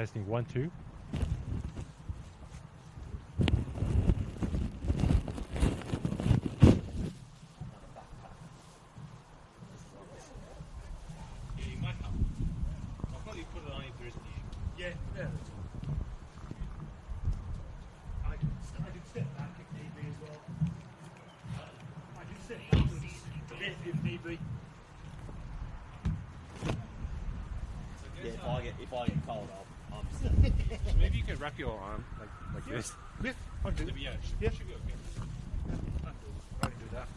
Testing 1, 2. If I get cold, I'm So maybe you could wrap your arm like this. Yeah, I can do that. Yeah, should be okay. I can do that.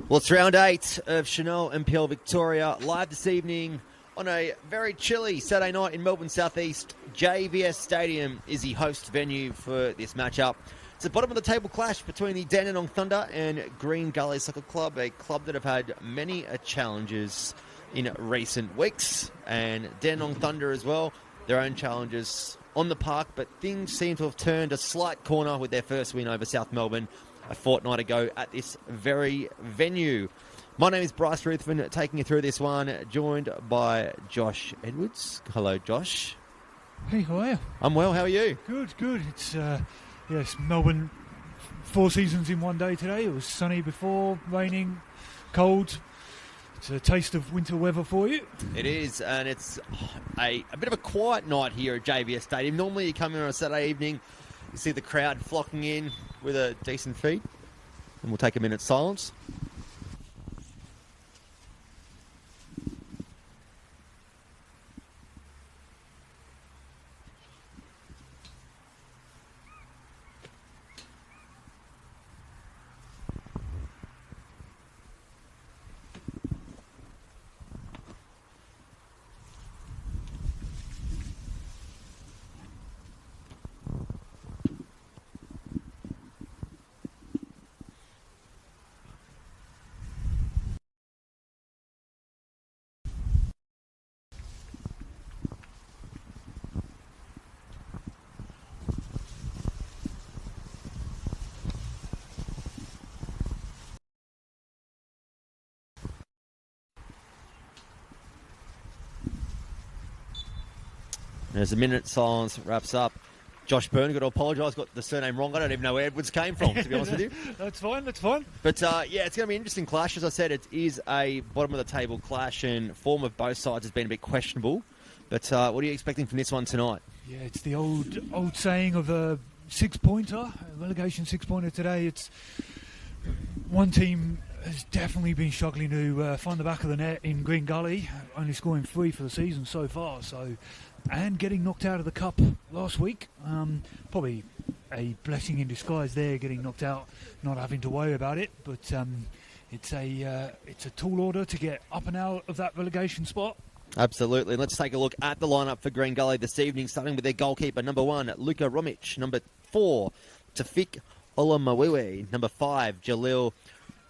Well, it's round 8 of Senol NPL Victoria, live this evening on a very chilly Saturday night in Melbourne Southeast. JVS Stadium is the host venue for this matchup. It's a bottom of the table clash between the Dandenong Thunder and Green Gully Soccer Club, a club that have had many challenges in recent weeks, and Dandenong Thunder as well, their own challenges on the park, but things seem to have turned a slight corner with their first win over South Melbourne a fortnight ago at this very venue. My name is Bryce Ruthven, taking you through this one, joined by Josh Edwards. Hello, Josh. Hey, how are you? I'm well, how are you? Good, good. It's, yes, Melbourne, 4 seasons in one day today. It was sunny before, raining, cold. It's a taste of winter weather for you. It is, and it's a bit of a quiet night here at JVS Stadium. Normally you come in on a Saturday evening, you see the crowd flocking in with a decent feed, and we'll take a minute's silence. As a minute silence wraps up, Josh Byrne, got to apologise, got the surname wrong. I don't even know where Edwards came from, to be honest with you. That's fine. But, it's going to be an interesting clash. As I said, it is a bottom-of-the-table clash, and form of both sides has been a bit questionable. But what are you expecting from this one tonight? Yeah, it's the old saying of a six-pointer, a relegation six-pointer today. It's one team has definitely been struggling to find the back of the net in Green Gully, only scoring 3 for the season so far. And getting knocked out of the cup last week, probably a blessing in disguise there, getting knocked out, not having to worry about it. But it's a tall order to get up and out of that relegation spot. Absolutely. Let's take a look at the lineup for Green Gully this evening, starting with their goalkeeper, number 1, Luka Romic, number 4, Tafik Olamawiwe, number 5, Jalil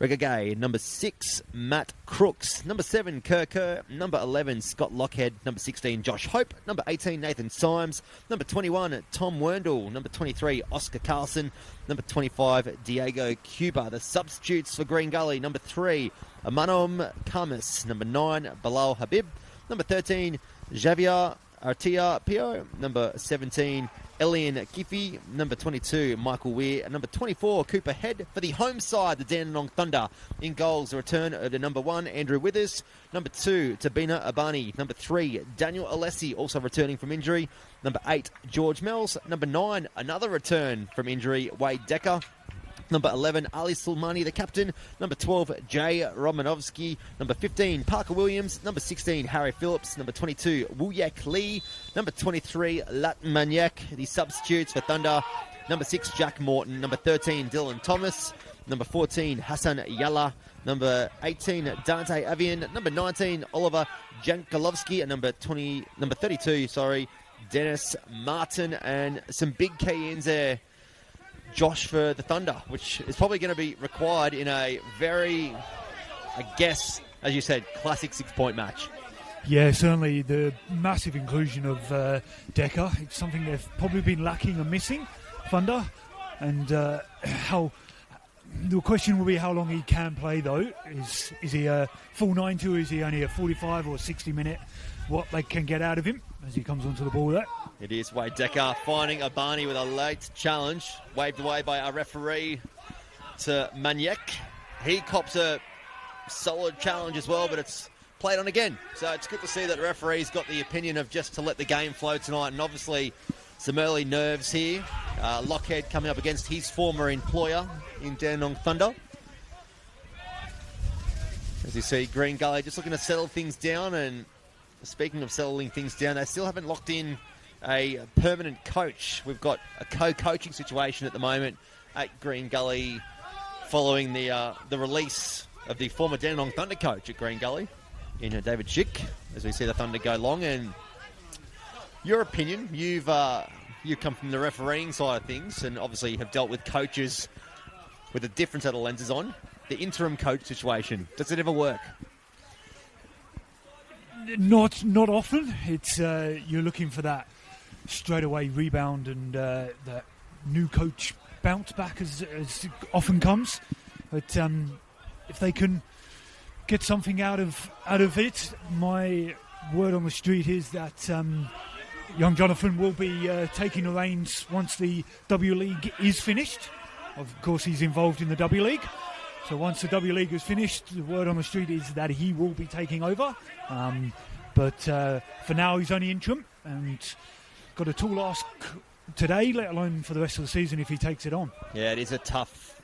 Regagay, number 6, Matt Crooks, number 7, Kerr, number 11, Scott Lockhead, number 16, Josh Hope, number 18, Nathan Symes, number 21, Tom Werndl, number 23, Oscar Carlson, number 25, Diego Cuba. The substitutes for Green Gully, number 3, Amanom Kamis, number 9, Bilal Habib, number 13, Javier Artia Pio, number 17, Elian Kifi, number 22, Michael Weir, and number 24, Cooper Head. For the home side, the Dandenong Thunder. In goals, the return of the number 1, Andrew Withers, number 2, Tabina Abani, number 3, Daniel Alessi, also returning from injury, number 8, George Mells, number 9, another return from injury, Wade Decker, number 11, Ali Sulmani, the captain. Number 12, Jay Romanovsky. Number 15, Parker Williams. Number 16, Harry Phillips. Number 22, Wooyak Lee. Number 23, Lat Manyak, the substitutes for Thunder. Number 6, Jack Morton. Number 13, Dylan Thomas. Number 14, Hassan Yalla. Number 18, Dante Avian. Number 19, Oliver Jankolovsky. And number 32, Dennis Martin. And some big key ins there, Josh, for the Thunder, which is probably going to be required in a very, I guess, as you said, classic 6-point match. Yeah, certainly the massive inclusion of Decker. It's something they've probably been lacking and missing, Thunder. And how the question will be how long he can play, though. Is he a full 90 or is he only a 45 or 60-minute? What they can get out of him as he comes onto the ball there. It is Wade Decker finding Abani with a late challenge, waved away by our referee to Maniek. He cops a solid challenge as well, but it's played on again. So it's good to see that the referee's got the opinion of just to let the game flow tonight, and obviously some early nerves here. Lockhead coming up against his former employer in Dandenong Thunder. As you see, Green Gully just looking to settle things down, and speaking of settling things down, they still haven't locked in a permanent coach. We've got a co-coaching situation at the moment at Green Gully following the release of the former Dandenong Thunder coach at Green Gully, in David Schick, as we see the Thunder go long. And your opinion, you've come from the refereeing side of things and obviously have dealt with coaches with a different set of lenses on. The interim coach situation, does it ever work? Not often. It's you're looking for that straightaway rebound and that new coach bounce back as often comes. But if they can get something out of it, my word on the street is that young Jonathan will be taking the reins once the W League is finished. Of course, he's involved in the W League. So once the W League is finished, the word on the street is that he will be taking over. But for now, he's only interim and got a tall ask today, let alone for the rest of the season if he takes it on. Yeah, it is a tough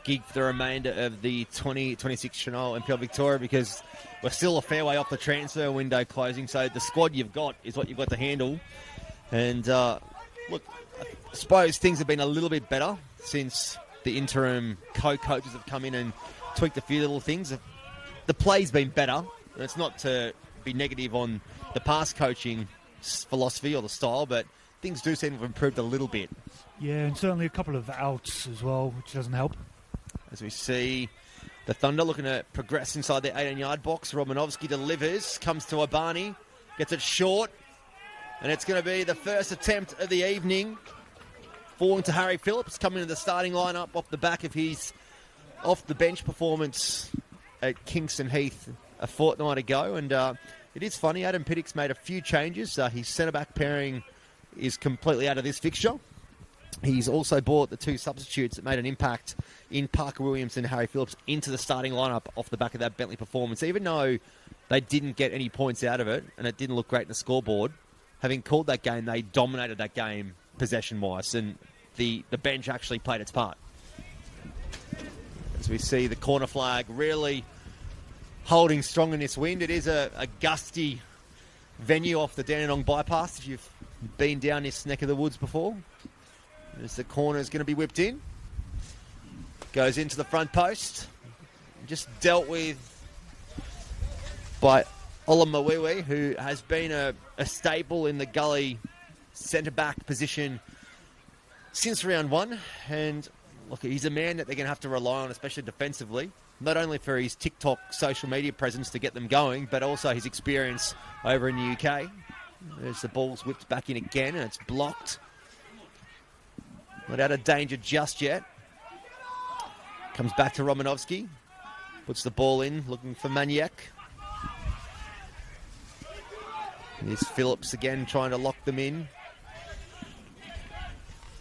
gig for the remainder of the 2026 Senol NPL Victoria, because we're still a fair way off the transfer window closing. So the squad you've got is what you've got to handle. And look, I suppose things have been a little bit better since the interim co-coaches have come in and tweaked a few little things. The play's been better. And it's not to be negative on the past coaching philosophy or the style, but things do seem to have improved a little bit. Yeah, and certainly a couple of outs as well, which doesn't help. As we see the Thunder looking to progress inside their 18-yard box. Romanovsky delivers, comes to Abani, gets it short, and it's going to be the first attempt of the evening. Falling to Harry Phillips, coming to the starting lineup off the back of his off-the-bench performance at Kingston Heath a fortnight ago. And it is funny, Adam Pittock's made a few changes. His centre-back pairing is completely out of this fixture. He's also brought the two substitutes that made an impact in Parker Williams and Harry Phillips into the starting lineup off the back of that Bentley performance. Even though they didn't get any points out of it and it didn't look great in the scoreboard, having called that game, they dominated that game possession-wise, and the bench actually played its part. As we see the corner flag really holding strong in this wind. It is a gusty venue off the Dandenong bypass if you've been down this neck of the woods before. As the corner is going to be whipped in. Goes into the front post. Just dealt with by Ola Mawiwi, who has been a staple in the Gully centre-back position since round one. And look, he's a man that they're going to have to rely on, especially defensively, not only for his TikTok social media presence to get them going, but also his experience over in the UK. There's the ball's whipped back in again, and it's blocked. Not out of danger just yet. Comes back to Romanovsky. Puts the ball in, looking for Maniak. Here's Phillips again, trying to lock them in.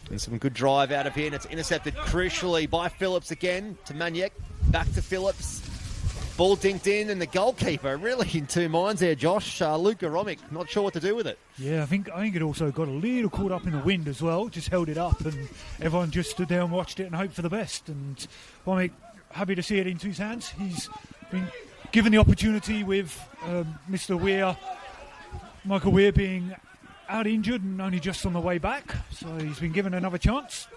And some good drive out of here, and it's intercepted crucially by Phillips again to Maniak. Back to Phillips. Ball dinked in, and the goalkeeper really in two minds there, Josh. Luka Romic, not sure what to do with it. Yeah, I think it also got a little caught up in the wind as well. Just held it up, and everyone just stood there and watched it and hoped for the best. And Romic, happy to see it into his hands. He's been given the opportunity with Mr. Weir, Michael Weir, being out injured and only just on the way back. So he's been given another chance.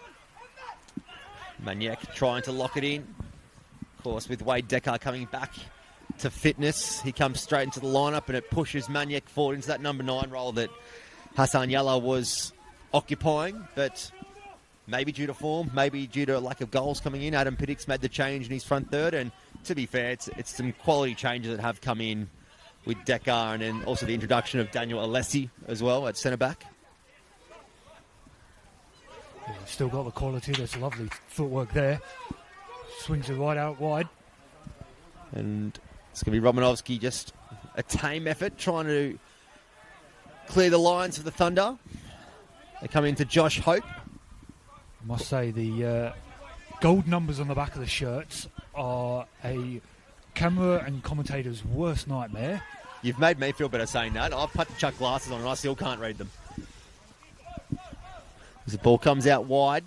Maniak trying to lock it in. Of course, with Wade Decker coming back to fitness, he comes straight into the lineup and it pushes Maniak forward into that number 9 role that Hassan Yalla was occupying. But maybe due to form, maybe due to a lack of goals coming in, Adam Pittock's made the change in his front third. And to be fair, it's some quality changes that have come in with Decker, and then also the introduction of Daniel Alessi as well at centre-back. Yeah, still got the quality. There's lovely footwork there. Swings it right out wide. And it's going to be Romanovsky, just a tame effort, trying to clear the lines for the Thunder. They come into Josh Hope. I must say the gold numbers on the back of the shirts are a camera and commentator's worst nightmare. You've made me feel better saying that. I've put chuck glasses on and I still can't read them. As the ball comes out wide,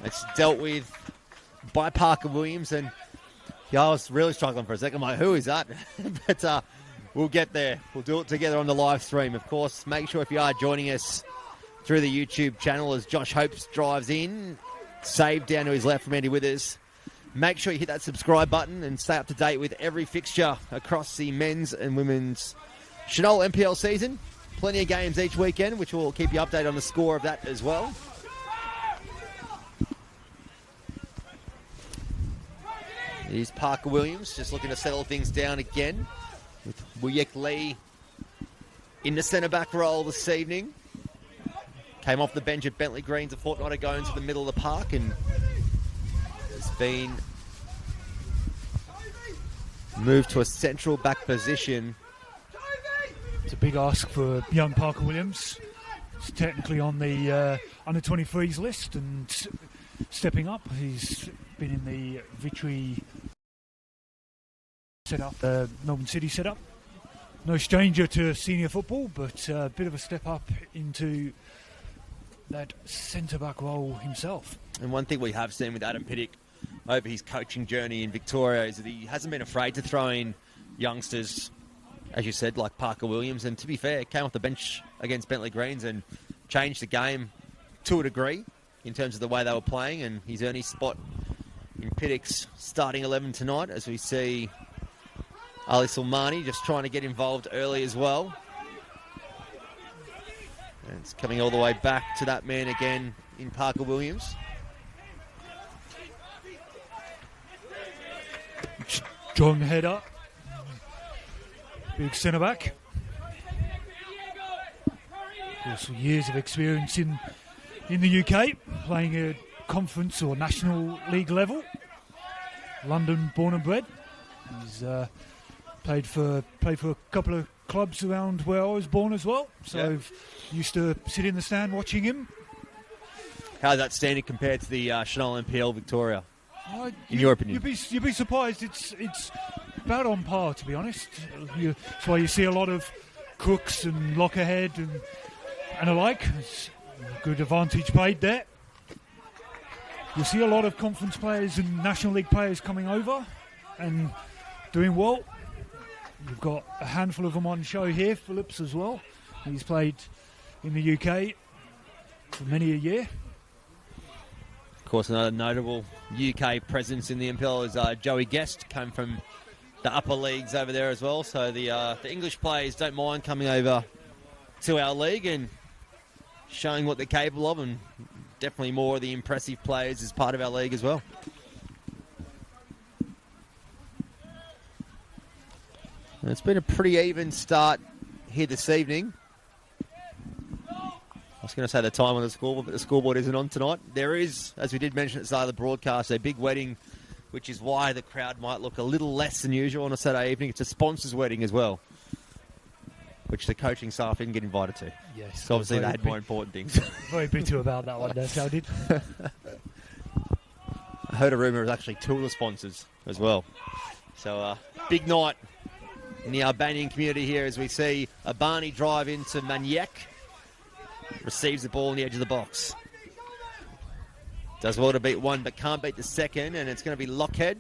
it's dealt with by Parker Williams, and yeah, I was really struggling for a second. I'm like, who is that? But we'll get there. We'll do it together on the live stream. Of course, make sure if you are joining us through the YouTube channel as Josh Hopes drives in, saved down to his left from Andy Withers. Make sure you hit that subscribe button and stay up to date with every fixture across the men's and women's Senol NPL season. Plenty of games each weekend, which will keep you updated on the score of that as well. Here's Parker Williams, just looking to settle things down again, with Wuyek Lee in the centre-back role this evening. Came off the bench at Bentley Greens a fortnight ago into the middle of the park, and has been moved to a central back position. It's a big ask for young Parker Williams. He's technically on the under-23s list and stepping up. He's been in the Victory setup, Melbourne City setup. No stranger to senior football, but a bit of a step up into that centre-back role himself. And one thing we have seen with Adam Pittock over his coaching journey in Victoria is that he hasn't been afraid to throw in youngsters, as you said, like Parker Williams. And to be fair, came off the bench against Bentley Greens and changed the game to a degree in terms of the way they were playing. And he's earned his spot in Pittock's starting 11 tonight, as we see Ali Sulmani just trying to get involved early as well. And it's coming all the way back to that man again in Parker Williams. Strong header. Big centre-back. Also years of experience in the UK, playing at conference or national league level. London born and bred. He's Played for a couple of clubs around where I was born as well. So used to sit in the stand watching him. How's that standing compared to the Senol NPL Victoria? In your opinion? You'd be surprised. It's about on par, to be honest. That's why you see a lot of Crooks and Lockerhead and alike. It's a good advantage played there. You see a lot of conference players and National League players coming over and doing well. We've got a handful of them on show here. Phillips as well. He's played in the UK for many a year. Of course, another notable UK presence in the NPL is Joey Guest, came from the upper leagues over there as well. So the English players don't mind coming over to our league and showing what they're capable of, and definitely more of the impressive players as part of our league as well. And it's been a pretty even start here this evening. I was going to say the time on the scoreboard, but the scoreboard isn't on tonight. There is, as we did mention at the start of the broadcast, a big wedding, which is why the crowd might look a little less than usual on a Saturday evening. It's a sponsor's wedding as well, which the coaching staff didn't get invited to. Yes. So obviously they had more important things. Very bitter about that one, that's how I did. I heard a rumour it was actually two of the sponsors as well. So big night in the Albanian community here as we see Abani drive into Maniac. Receives the ball on the edge of the box. Does well to beat one, but can't beat the second, and it's going to be Lockhead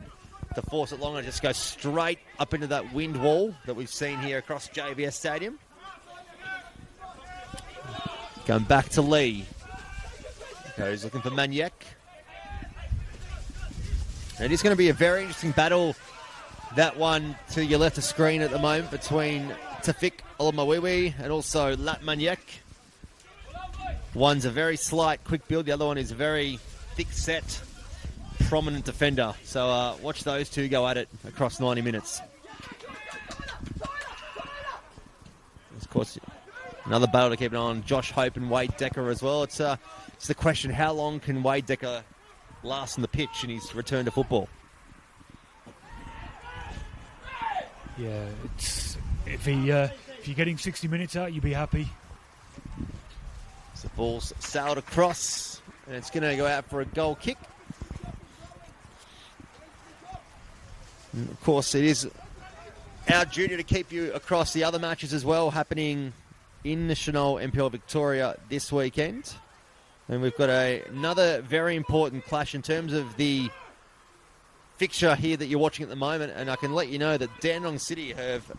to force it long and just go straight up into that wind wall that we've seen here across JVS Stadium. Going back to Lee. Goes looking for Maniac. And it is going to be a very interesting battle, that one to your left of screen at the moment, between Tafik Olamawiwi and also Lat Maniac. One's a very slight, quick build. The other one is a very thick-set, prominent defender. So watch those two go at it across 90 minutes. Of course, another battle to keep an eye on. Josh Hope and Wade Decker as well. It's the question, how long can Wade Decker last on the pitch in his return to football? Yeah, if you're getting 60 minutes out, you'd be happy. The ball's sailed across, and it's going to go out for a goal kick. And of course, it is our duty to keep you across the other matches as well, happening in the Senol NPL Victoria this weekend. And we've got another very important clash in terms of the fixture here that you're watching at the moment. And I can let you know that Dandenong City have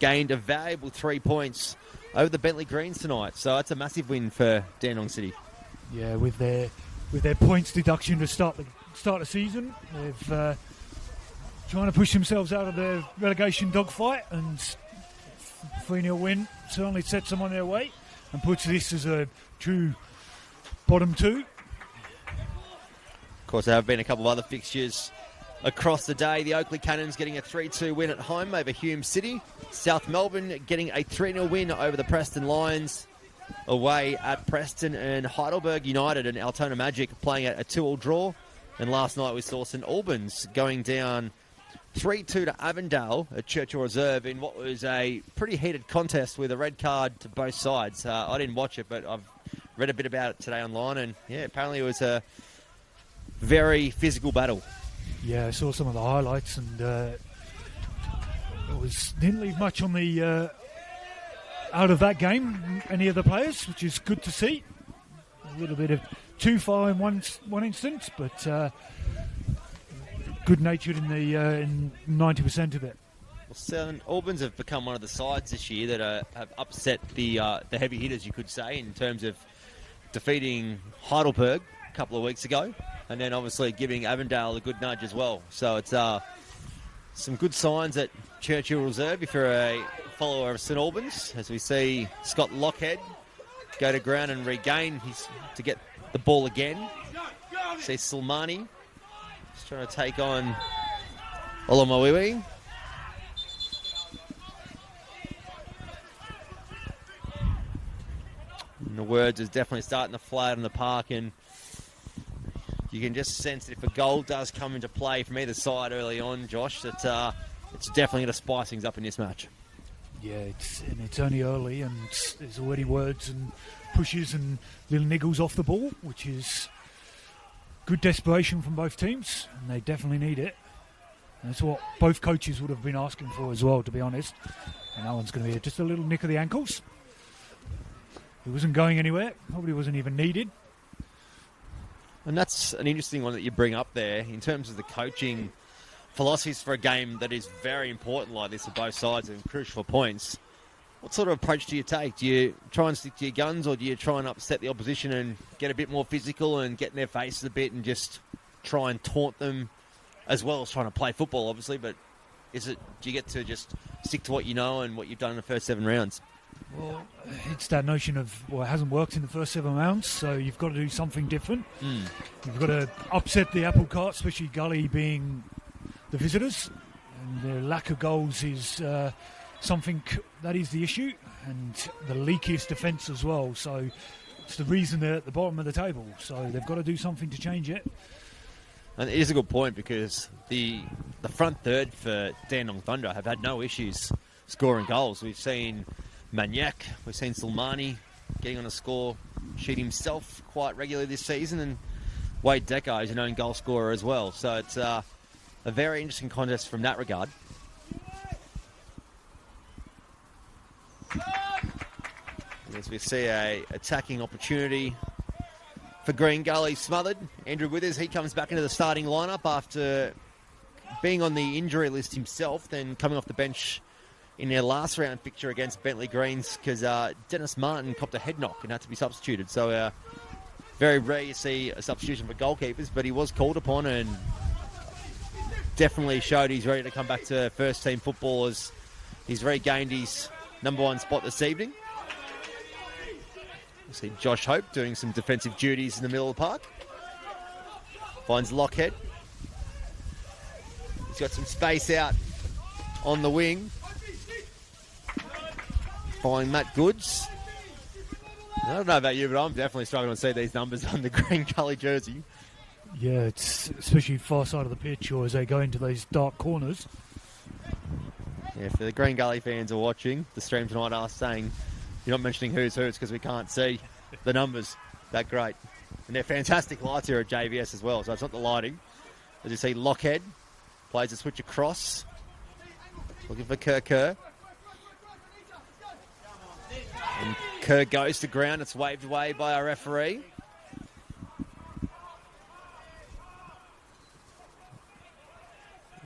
gained a valuable 3 points over the Bentley Greens tonight. So that's a massive win for Dandenong City. Yeah, with their points deduction to start the season, they've trying to push themselves out of their relegation dogfight, and 3-0 win certainly sets them on their way and puts this as a true bottom two. Of course, there have been a couple of other fixtures across the day. The Oakley Cannons getting a 3-2 win at home over Hume City. South Melbourne getting a 3-0 win over the Preston Lions away at Preston, and Heidelberg United and Altona Magic playing at a 2-2 draw. And last night we saw St Albans going down 3-2 to Avondale at Churchill Reserve in what was a pretty heated contest with a red card to both sides. I didn't watch it, but I've read a bit about it today online, and yeah, apparently it was a very physical battle. Yeah, I saw some of the highlights, and didn't leave much on the out of that game, any of the players, which is good to see. A little bit of too far in one instance, but good-natured in 90% of it. Well, St Albans have become one of the sides this year that have upset the heavy hitters, you could say, in terms of defeating Heidelberg a couple of weeks ago, and then obviously giving Avondale a good nudge as well. So it's some good signs at Churchill Reserve if you're a follower of St Albans, as we see Scott Lockhead go to ground and regain to get the ball again. See Silmani just trying to take on Olamawiwi. And the words is definitely starting to fly out in the park, and you can just sense that if a goal does come into play from either side early on, Josh, that it's definitely going to spice things up in this match. Yeah, it's only early, and there's already words and pushes and little niggles off the ball, which is good desperation from both teams, and they definitely need it. And that's what both coaches would have been asking for as well, to be honest. And that one's going to be just a little nick of the ankles. It wasn't going anywhere, probably wasn't even needed. And that's an interesting one that you bring up there in terms of the coaching philosophies for a game that is very important like this for both sides and crucial for points. What sort of approach do you take? Do you try and stick to your guns, or do you try and upset the opposition and get a bit more physical and get in their faces a bit and just try and taunt them, as well as trying to play football, obviously? But do you get to just stick to what you know and what you've done in the first 7 rounds? Well, it's that notion of, it hasn't worked in the first 7 rounds, so you've got to do something different. You've got to upset the apple cart, especially Gully being the visitors, and their lack of goals is something that is the issue, and the leakiest defence as well. So it's the reason they're at the bottom of the table. So they've got to do something to change it. And it is a good point, because the front third for Dandenong Thunder have had no issues scoring goals. We've seen Maniac, we've seen Silmani getting on a score sheet himself quite regularly this season, and Wade Decker is a known goal scorer as well. So it's a very interesting contest from that regard. As we see a attacking opportunity for Green Gully smothered. Andrew Withers, he comes back into the starting lineup after being on the injury list himself, then coming off the bench in their last round fixture against Bentley Greens, because Dennis Martin copped a head knock and had to be substituted. So very rare you see a substitution for goalkeepers, but he was called upon and definitely showed he's ready to come back to first team football, as he's regained his number 1 spot this evening. You see Josh Hope doing some defensive duties in the middle of the park. Finds Lockhead. He's got some space out on the wing. Finding Matt Goods. I don't know about you, but I'm definitely struggling to see these numbers on the Green Gully jersey. Yeah, it's especially far side of the pitch, or as they go into these dark corners. Yeah, if the Green Gully fans are watching the stream tonight, are saying you're not mentioning who's because we can't see the numbers that great. And they're fantastic lights here at JVS as well, so it's not the lighting. As you see, Lockhead plays a switch across, looking for Kerr. And Kerr goes to ground. It's waved away by our referee.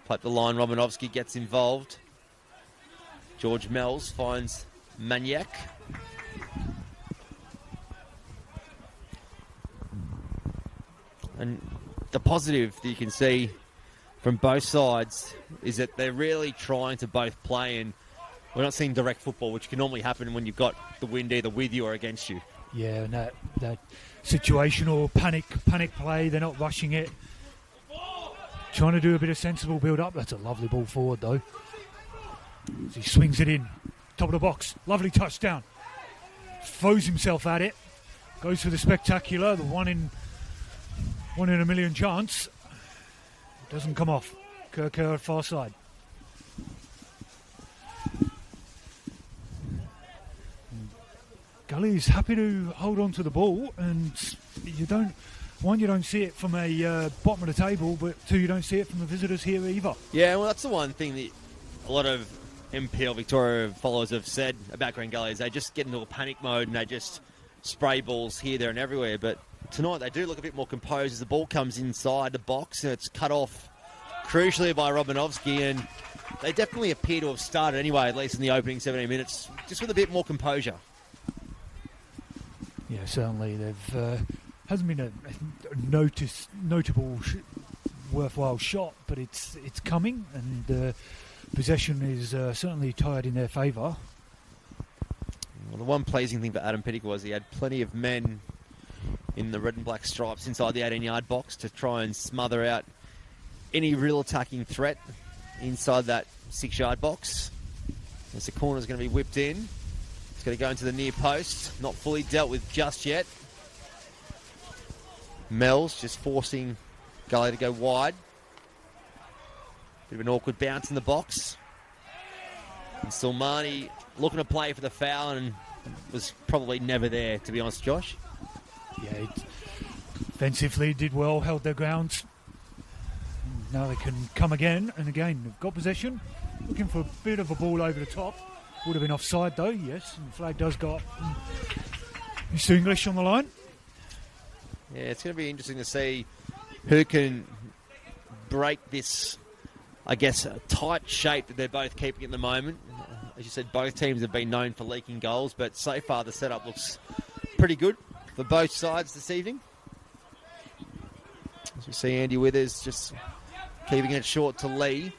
Up the line, Romanovsky gets involved. George Mells finds Maniac. And the positive that you can see from both sides is that they're really trying to both play, and we're not seeing direct football, which can normally happen when you've got the wind either with you or against you. Yeah, and that situational panic play, they're not rushing it. Trying to do a bit of sensible build-up. That's a lovely ball forward, though. As he swings it in. Top of the box. Lovely touchdown. Throws himself at it. Goes for the spectacular. The one in a million chance. It doesn't come off. Kerr at far side. Gully's happy to hold on to the ball, and you don't see it from a bottom of the table, but 2, you don't see it from the visitors here either. Yeah, well, that's the one thing that a lot of MPL Victoria followers have said about Green Gully, is they just get into a panic mode and they just spray balls here, there and everywhere. But tonight they do look a bit more composed as the ball comes inside the box and it's cut off crucially by Romanovsky, and they definitely appear to have started anyway, at least in the opening 17 minutes, just with a bit more composure. Yeah, certainly. They've hasn't been a notable worthwhile shot, but it's coming, and possession is certainly tied in their favour. Well, the one pleasing thing for Adam Pittick was he had plenty of men in the red and black stripes inside the 18-yard box to try and smother out any real attacking threat inside that 6-yard box. As the corner's going to be whipped in. It's going to go into the near post. Not fully dealt with just yet. Mel's just forcing Gully to go wide. Bit of an awkward bounce in the box. And Silmani looking to play for the foul and was probably never there, to be honest, Josh. Yeah, defensively did well, held their ground. Now they can come again and again. They've got possession. Looking for a bit of a ball over the top. Would have been offside though, yes. And the flag does go up. Mr. English on the line. Yeah, it's going to be interesting to see who can break this, I guess, tight shape that they're both keeping at the moment. As you said, both teams have been known for leaking goals, but so far the setup looks pretty good for both sides this evening. As we see Andy Withers just keeping it short to Lee.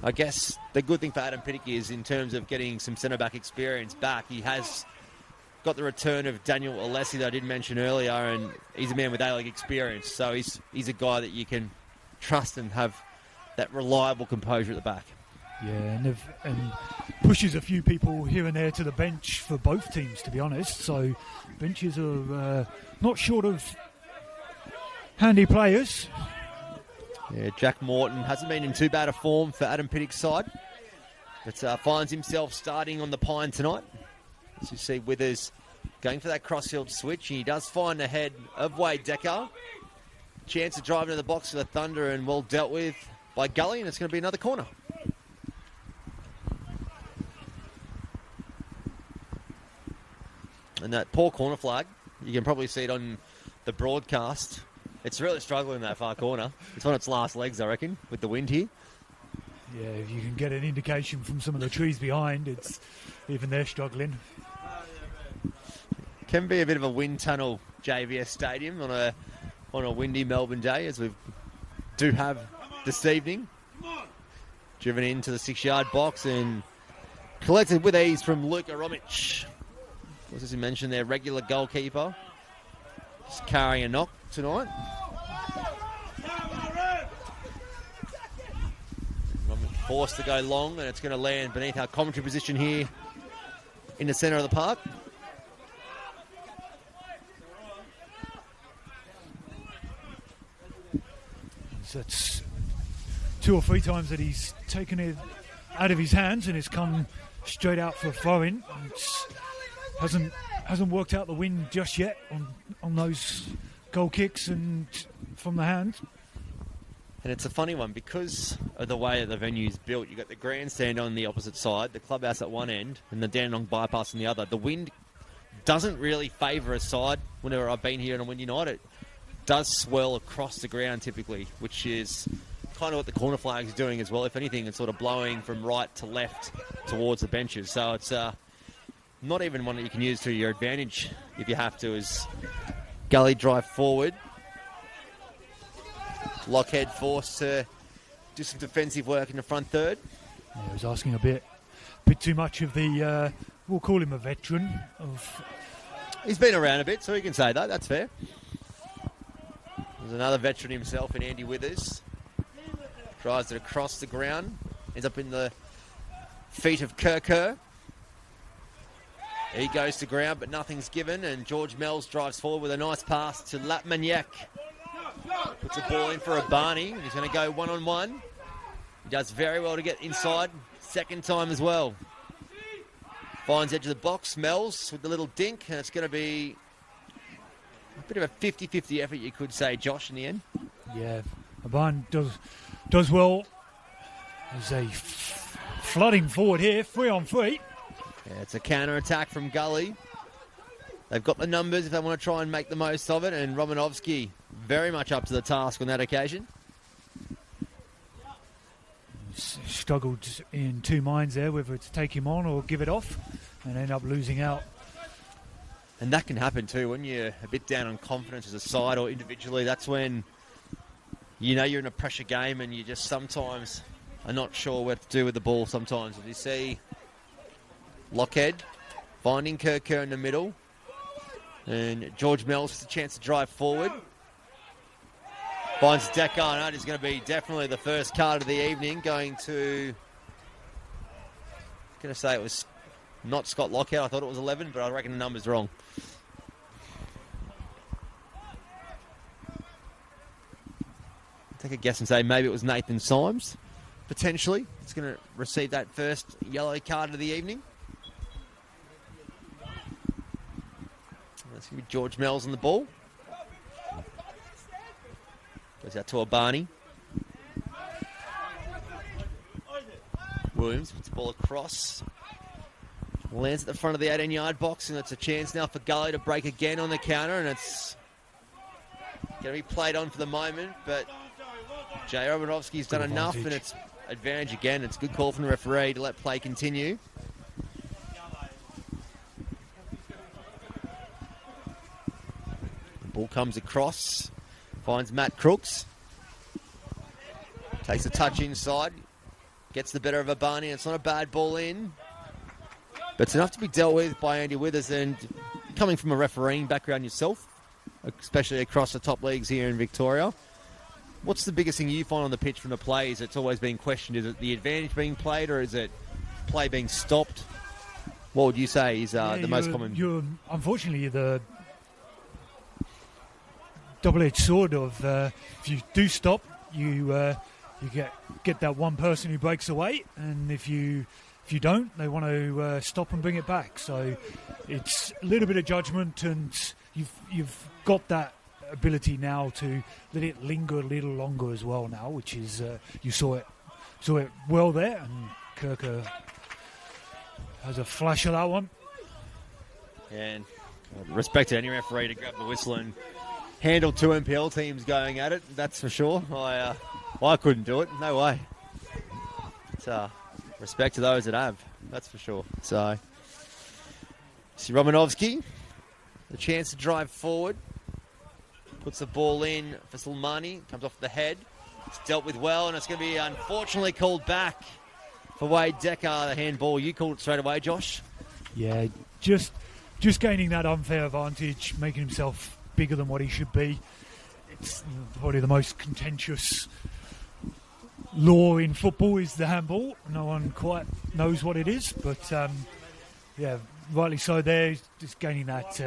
I guess the good thing for Adam Pittick is in terms of getting some centre-back experience back, he has got the return of Daniel Alessi that I did mention earlier, and he's a man with A-League experience, so he's a guy that you can trust and have that reliable composure at the back. Yeah, and pushes a few people here and there to the bench for both teams, to be honest. So benches are not short of handy players. Yeah, Jack Morton hasn't been in too bad a form for Adam Pittick's side, but finds himself starting on the pine tonight. As you see Withers going for that cross-field switch, and he does find the head of Wade Decker. Chance of driving to the box for the Thunder, and well dealt with by Gully, and it's going to be another corner. And that poor corner flag, you can probably see it on the broadcast. It's really struggling that far corner. It's on its last legs, I reckon, with the wind here. Yeah, if you can get an indication from some of the trees behind, it's even they're struggling. Can be a bit of a wind tunnel, JVS Stadium, on a windy Melbourne day, as we do have this evening. Driven into the 6-yard box and collected with ease from Luka Romic. As you mentioned, their regular goalkeeper. Just carrying a knock tonight. Romic forced to go long, and it's going to land beneath our commentary position here in the centre of the park. So it's 2 or 3 times that he's taken it out of his hands and it's come straight out for a throw-in. Hasn't worked out the win just yet on those goal kicks and from the hand. And it's a funny one because of the way that the venue's built. You've got the grandstand on the opposite side, the clubhouse at one end, and the Dandenong bypass on the other. The wind doesn't really favour a side whenever I've been here on a windy night. It does swirl across the ground typically, which is kind of what the corner flag is doing as well. If anything, it's sort of blowing from right to left towards the benches. So it's not even one that you can use to your advantage if you have to, as Gully drive forward. Lockhead forced to do some defensive work in the front third. Yeah, he was asking a bit too much of the, we'll call him a veteran. He's been around a bit, so he can say that. That's fair. There's another veteran himself in Andy Withers. Drives it across the ground. Ends up in the feet of Kerr. He goes to ground, but nothing's given, and George Mells drives forward with a nice pass to Latmaniak. Puts a ball in for a Barney. He's going to go one-on-one. He does very well to get inside. Second time as well. Finds edge of the box. Mells with the little dink, and it's going to be a bit of a 50-50 effort, you could say, Josh, in the end. Yeah, Aban does well. There's a flooding forward here, 3-on-3. Yeah, it's a counter-attack from Gully. They've got the numbers if they want to try and make the most of it, and Romanovsky very much up to the task on that occasion. Struggled in 2 minds there, whether to take him on or give it off, and end up losing out. And that can happen too when you're a bit down on confidence as a side or individually. That's when you know you're in a pressure game and you just sometimes are not sure what to do with the ball sometimes. If you see Lockhead finding Kerr in the middle, and George Mells has a chance to drive forward. Finds Decker, and that is going to be definitely the first card of the evening. Going to say it was not Scott Lockhead. I thought it was 11, but I reckon the number's wrong. take a guess and say maybe it was Nathan Symes, potentially. He's going to receive that first yellow card of the evening. That's going to be George Mells on the ball. Goes out to Abani. Williams puts the ball across. Lands at the front of the 18-yard box, and it's a chance now for Gully to break again on the counter, and it's going to be played on for the moment, but Jay Romanovsky's done enough, and it's advantage again. It's a good call from the referee to let play continue. The ball comes across, finds Matt Crooks, takes a touch inside, gets the better of Abani. It's not a bad ball in, but it's enough to be dealt with by Andy Withers. And coming from a refereeing background yourself, especially across the top leagues here in Victoria, what's the biggest thing you find on the pitch from the plays? It's always being questioned. Is it the advantage being played, or is it play being stopped? What would you say is the most common? Unfortunately, the double-edged sword of if you do stop, you get that one person who breaks away, and if you don't, they want to stop and bring it back. So it's a little bit of judgment, and you've got that ability now to let it linger a little longer as well now, which is you saw it well there, and Kirker has a flash of that one. And respect to any referee to grab the whistle and handle two NPL teams going at it, that's for sure. I couldn't do it, no way. It's respect to those that have, that's for sure. So, see Romanovsky, the chance to drive forward, puts the ball in for Silmani, comes off the head, it's dealt with well, and it's going to be unfortunately called back for Wade Decker, the handball. You called it straight away, Josh. Yeah, just gaining that unfair advantage, making himself bigger than what he should be. It's probably the most contentious law in football is the handball. No one quite knows what it is, but yeah, rightly so there. Just gaining that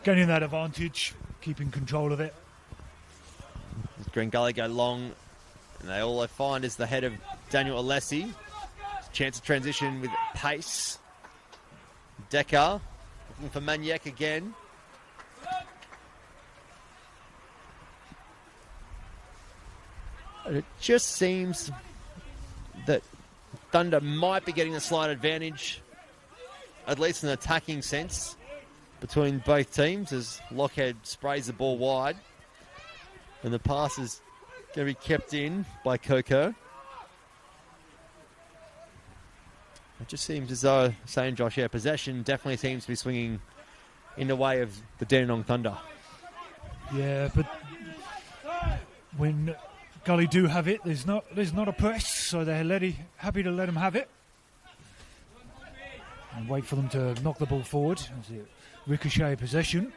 advantage, keeping control of it. Green Gully go long, and all they find is the head of Daniel Alessi. Chance of transition with pace. Decker looking for Maniek again. It just seems that Thunder might be getting a slight advantage, at least in an attacking sense, between both teams as Lockhead sprays the ball wide. And the pass is going to be kept in by Coco. It just seems as though, saying Josh, yeah, possession definitely seems to be swinging in the way of the Dandenong Thunder. Yeah, but when Gully do have it, there's not a press, so they're happy to let them have it and wait for them to knock the ball forward. Ricochet possession,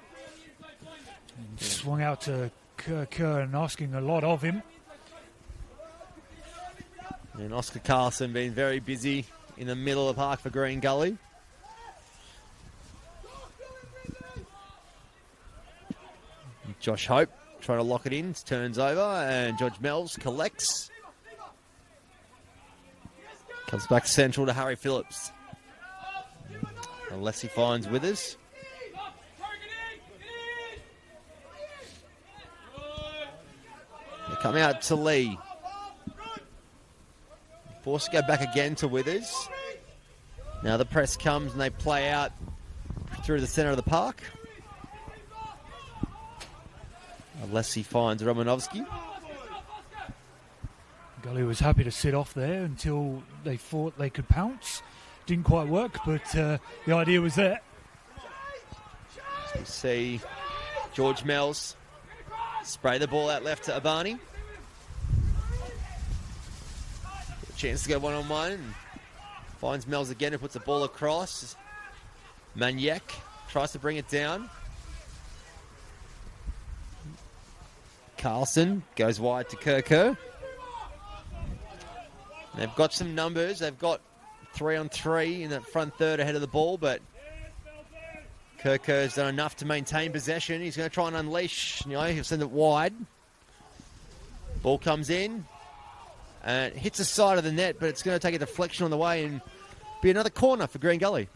and swung out to Kerr and asking a lot of him. And Oscar Carlson being very busy in the middle of park for Green Gully. Josh Hope trying to lock it in, turns over, and George Mells collects. Comes back central to Harry Phillips. Unless he finds Withers. They come out to Lee. Forced to go back again to Withers. Now the press comes and they play out through the centre of the park. Unless he finds Romanovsky. Gully was happy to sit off there until they thought they could pounce. Didn't quite work, but the idea was there. We see George Mells spray the ball out left to Abani. Chance to go one-on-one. And finds Mells again and puts the ball across. Maniek tries to bring it down. Carlson goes wide to Kirko. They've got some numbers. They've got 3-on-3 in that front third ahead of the ball, but Kirko's done enough to maintain possession. He's going to try and unleash. He'll send it wide. Ball comes in and hits the side of the net, but it's going to take a deflection on the way and be another corner for Green Gully.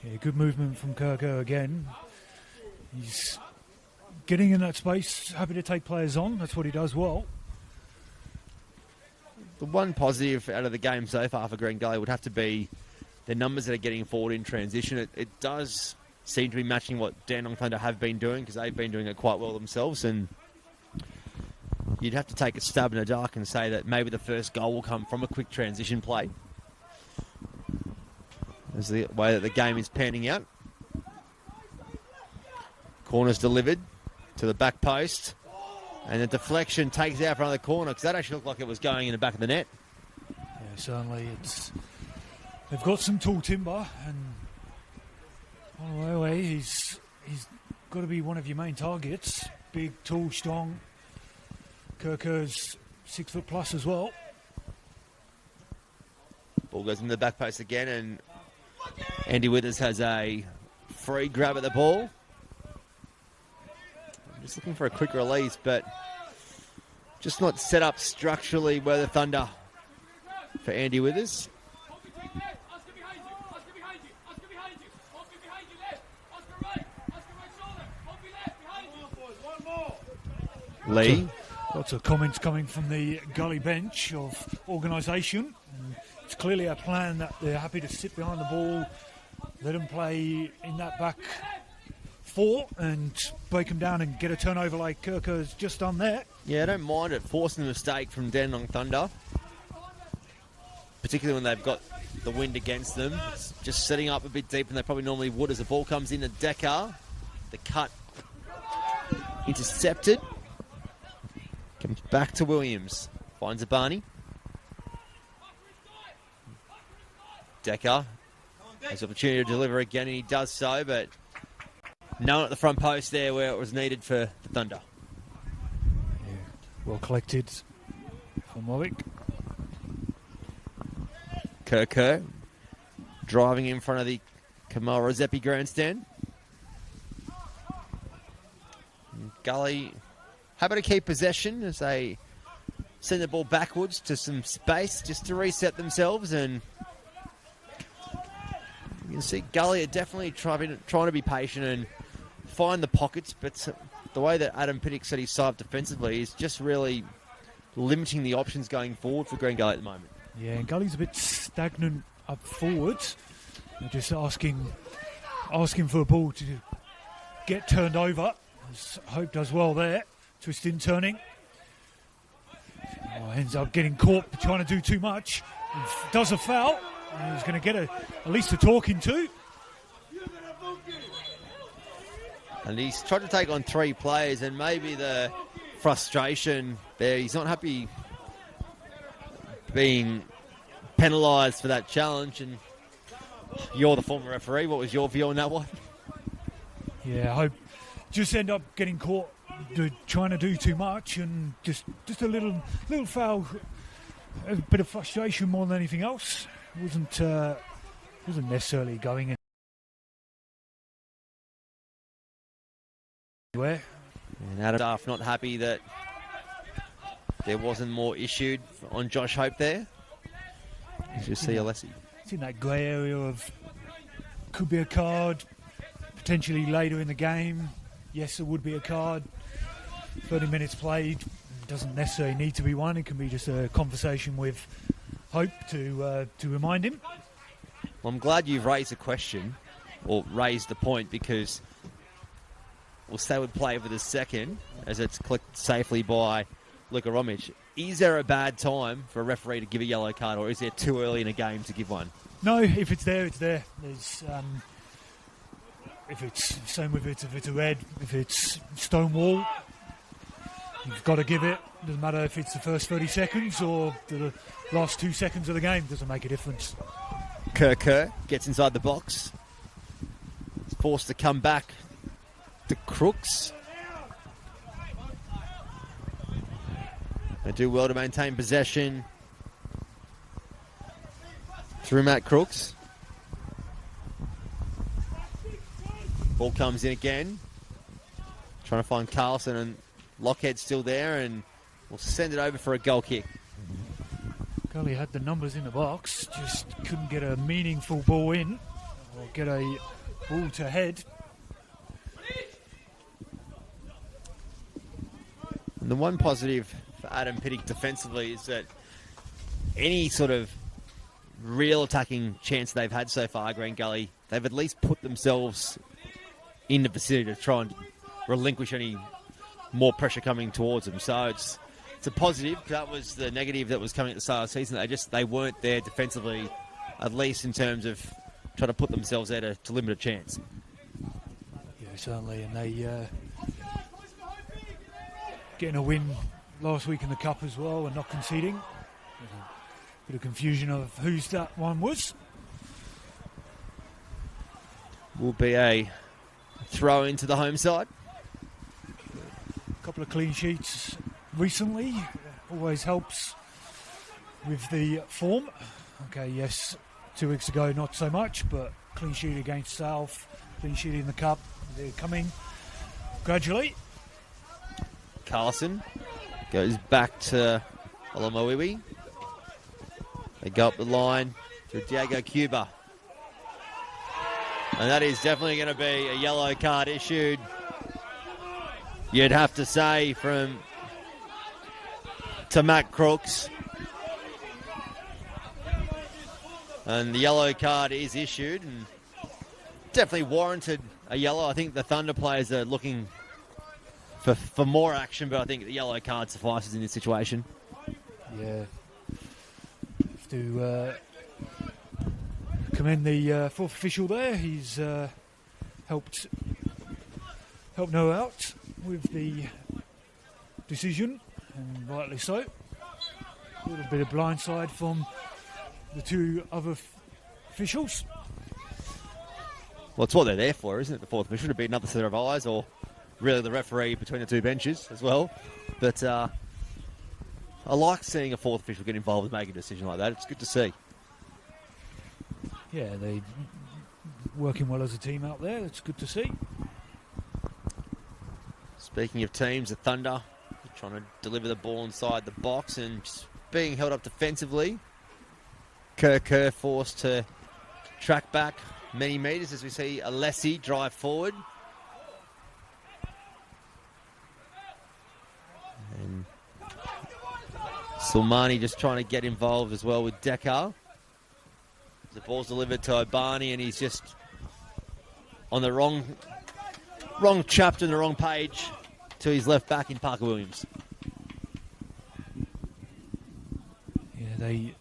Yeah, good movement from Kirko again. He's getting in that space, happy to take players on. That's what he does well. The one positive out of the game so far for Green Gully would have to be the numbers that are getting forward in transition. It does seem to be matching what Dandenong Thunder have been doing, because they've been doing it quite well themselves, and you'd have to take a stab in the dark and say that maybe the first goal will come from a quick transition play. That's the way that the game is panning out. Corner's delivered to the back post, and the deflection takes it out front of the corner, because that actually looked like it was going in the back of the net. Yeah, certainly. They've got some tall timber, and on the way, he's got to be one of your main targets. Big, tall, strong. Kirko's 6 foot plus as well. Ball goes into the back post again, and Andy Withers has a free grab at the ball. I'm just looking for a quick release, but just not set up structurally where the Thunder for Andy Withers. Lee. Lots of comments coming from the Gully bench of organisation. It's clearly a plan that they're happy to sit behind the ball, let them play in that back four and break them down and get a turnover like Kirko's just done there. Yeah, I don't mind it forcing a mistake from Dandenong Thunder, particularly when they've got the wind against them. It's just setting up a bit deeper than they probably normally would as the ball comes in to Decker. The cut intercepted. Comes back to Williams. Finds a Barney. Decker has the opportunity to deliver again, and he does so, but no one at the front post there where it was needed for the Thunder. Yeah, well collected from Warwick. Kirko driving in front of the Kamal Rosepi grandstand. Gully happy to keep possession as they send the ball backwards to some space just to reset themselves, and you can see Gully are definitely trying to be patient and find the pockets, but the way that Adam Pinnock set his side defensively is just really limiting the options going forward for Green Gully at the moment. Yeah, and Gully's a bit stagnant up forward. They're just asking for a ball to get turned over. As Hope does well there. Twisting, turning. Ends up getting caught trying to do too much. Does a foul. And he's going to get at least a talking to. And he's tried to take on 3 players, and maybe the frustration there, he's not happy being penalised for that challenge. And you're the former referee. What was your view on that one? Yeah, Hope just end up getting caught trying to do too much, and just a little foul, a bit of frustration more than anything else. Wasn't necessarily going anywhere. And Adam Staff not happy that there wasn't more issued on Josh Hope there. As you see, Alessi. It's in that grey area of could be a card, potentially later in the game. Yes, it would be a card. 30 minutes played, doesn't necessarily need to be one. It can be just a conversation with Hope to remind him. Well, I'm glad you've raised the question, or raised the point, because we'll stay with play for the second as it's clicked safely by Luka Romic. Is there a bad time for a referee to give a yellow card, or is there too early in a game to give one? No, if it's there, it's there. There's if it's same with it, if it's a red, if it's Stonewall, you've got to give it. Doesn't matter if it's the first 30 seconds or the last 2 seconds of the game. Doesn't make a difference. Kerr gets inside the box. He's forced to come back to Crooks. They do well to maintain possession through Matt Crooks. Ball comes in again. Trying to find Carlson, and Lockhead's still there, and we'll send it over for a goal kick. Gully had the numbers in the box, just couldn't get a meaningful ball in or get a ball to head. And the one positive for Adam Pittick defensively is that any sort of real attacking chance they've had so far, Green Gully, they've at least put themselves in the vicinity to try and relinquish any more pressure coming towards them. So it's a positive. That was the negative that was coming at the start of the season. They weren't there defensively, at least in terms of trying to put themselves there to limit a chance. Yeah, certainly. And they getting a win last week in the Cup as well and not conceding. There's a bit of confusion of whose that one was. Will be a throw into the home side. A couple of clean sheets recently always helps with the form. Okay, yes, 2 weeks ago not so much, but clean sheet against South, clean sheet in the Cup. They're coming gradually. Carlson goes back to Olamoiwi. They go up the line to Diego Cuba. And that is definitely going to be a yellow card issued. You'd have to say to Matt Crooks. And the yellow card is issued and definitely warranted a yellow. I think the Thunder players are looking for more action, but I think the yellow card suffices in this situation. Yeah. Have to commend the fourth official there. He's helped Noah out with the decision, and rightly so. A little bit of blindside from the 2 other officials. Well, it's what they're there for, isn't it? The fourth official to be another set of eyes, or really the referee between the 2 benches as well. But I like seeing a fourth official get involved with making a decision like that. It's good to see. Yeah, they're working well as a team out there. It's good to see. Speaking of teams, the Thunder are trying to deliver the ball inside the box and just being held up defensively. Kerr forced to track back many metres as we see Alessi drive forward. And Sulmani just trying to get involved as well with Dekar. The ball's delivered to Obani and he's just on the wrong chapter in the wrong page to his left back in Parker Williams. Yeah, they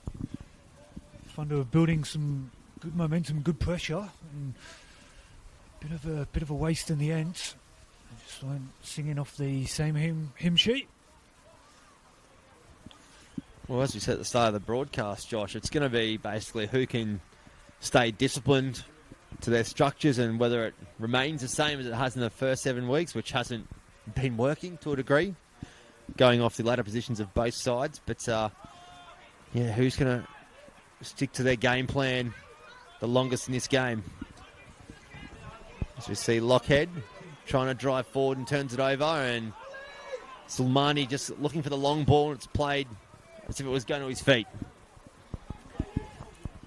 Thunder are building some good momentum, good pressure, and bit of a waste in the end. They just weren't singing off the same hymn sheet. Well, as we said at the start of the broadcast, Josh, it's going to be basically who can stay disciplined to their structures and whether it remains the same as it has in the first 7 weeks, which hasn't been working to a degree, going off the latter positions of both sides. But, who's going to stick to their game plan the longest in this game? As we see Lockhead trying to drive forward and turns it over, and Sulmani just looking for the long ball, and it's played as if it was going to his feet.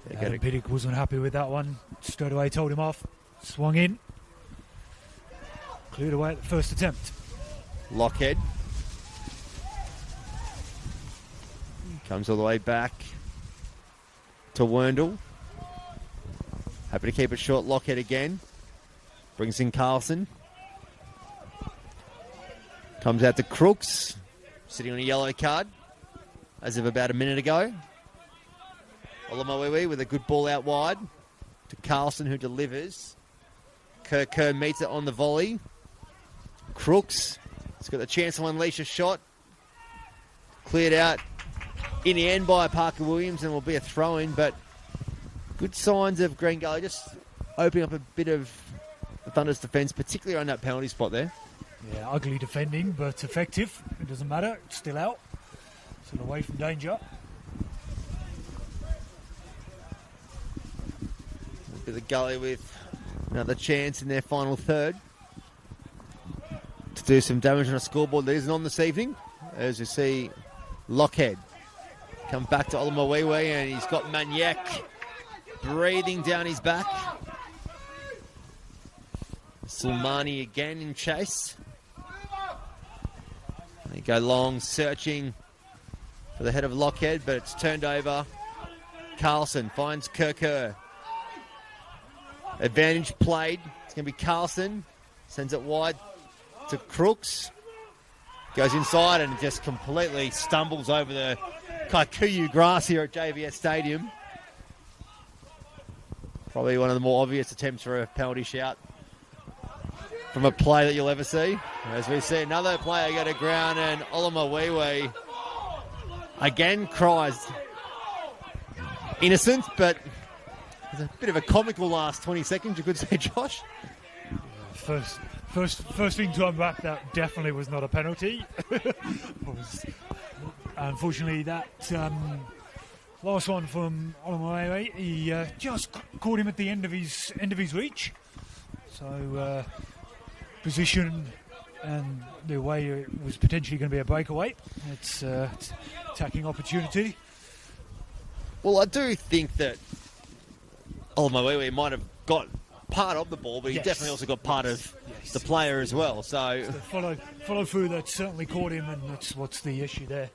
Pittick wasn't happy with that one. Straight away told him off. Swung in. Cleared away at the first attempt. Lockhead comes all the way back to Werndl. Happy to keep it short. Lockhead again. Brings in Carlson. Comes out to Crooks. Sitting on a yellow card as of about a minute ago. Olamoiwi with a good ball out wide to Carlson, who delivers. Kerr meets it on the volley. Crooks has got the chance to unleash a shot. Cleared out in the end by Parker Williams and will be a throw-in, but good signs of Green Gully just opening up a bit of the Thunder's defence, particularly on that penalty spot there. Yeah, ugly defending, but effective. It doesn't matter. It's still out. Still away from danger. The Gully with another chance in their final third to do some damage on a scoreboard that isn't on this evening. As you see, Lockhead come back to Olomawiwe, and he's got Maniac breathing down his back. Sulmani again in chase. They go long, searching for the head of Lockhead, but it's turned over. Carlson finds Kerker. Advantage played. It's going to be Carlson. Sends it wide to Crooks. Goes inside and just completely stumbles over the Kikuyu grass here at JVS Stadium. Probably one of the more obvious attempts for a penalty shout from a play that you'll ever see. As we see another player go to ground, and Olomawiwe again cries innocent, but it's a bit of a comical last 20 seconds, you could say, Josh. First thing to unwrap, that definitely was not a penalty. Unfortunately, that last one from Olomawiwe, he just caught him at the end of his reach. So position and the way it was potentially going to be a breakaway. It's attacking opportunity. Well, I do think that Olomawiwe might have got part of the ball, but he definitely also got part of the player as well. So the follow through that certainly caught him, and that's what's the issue there.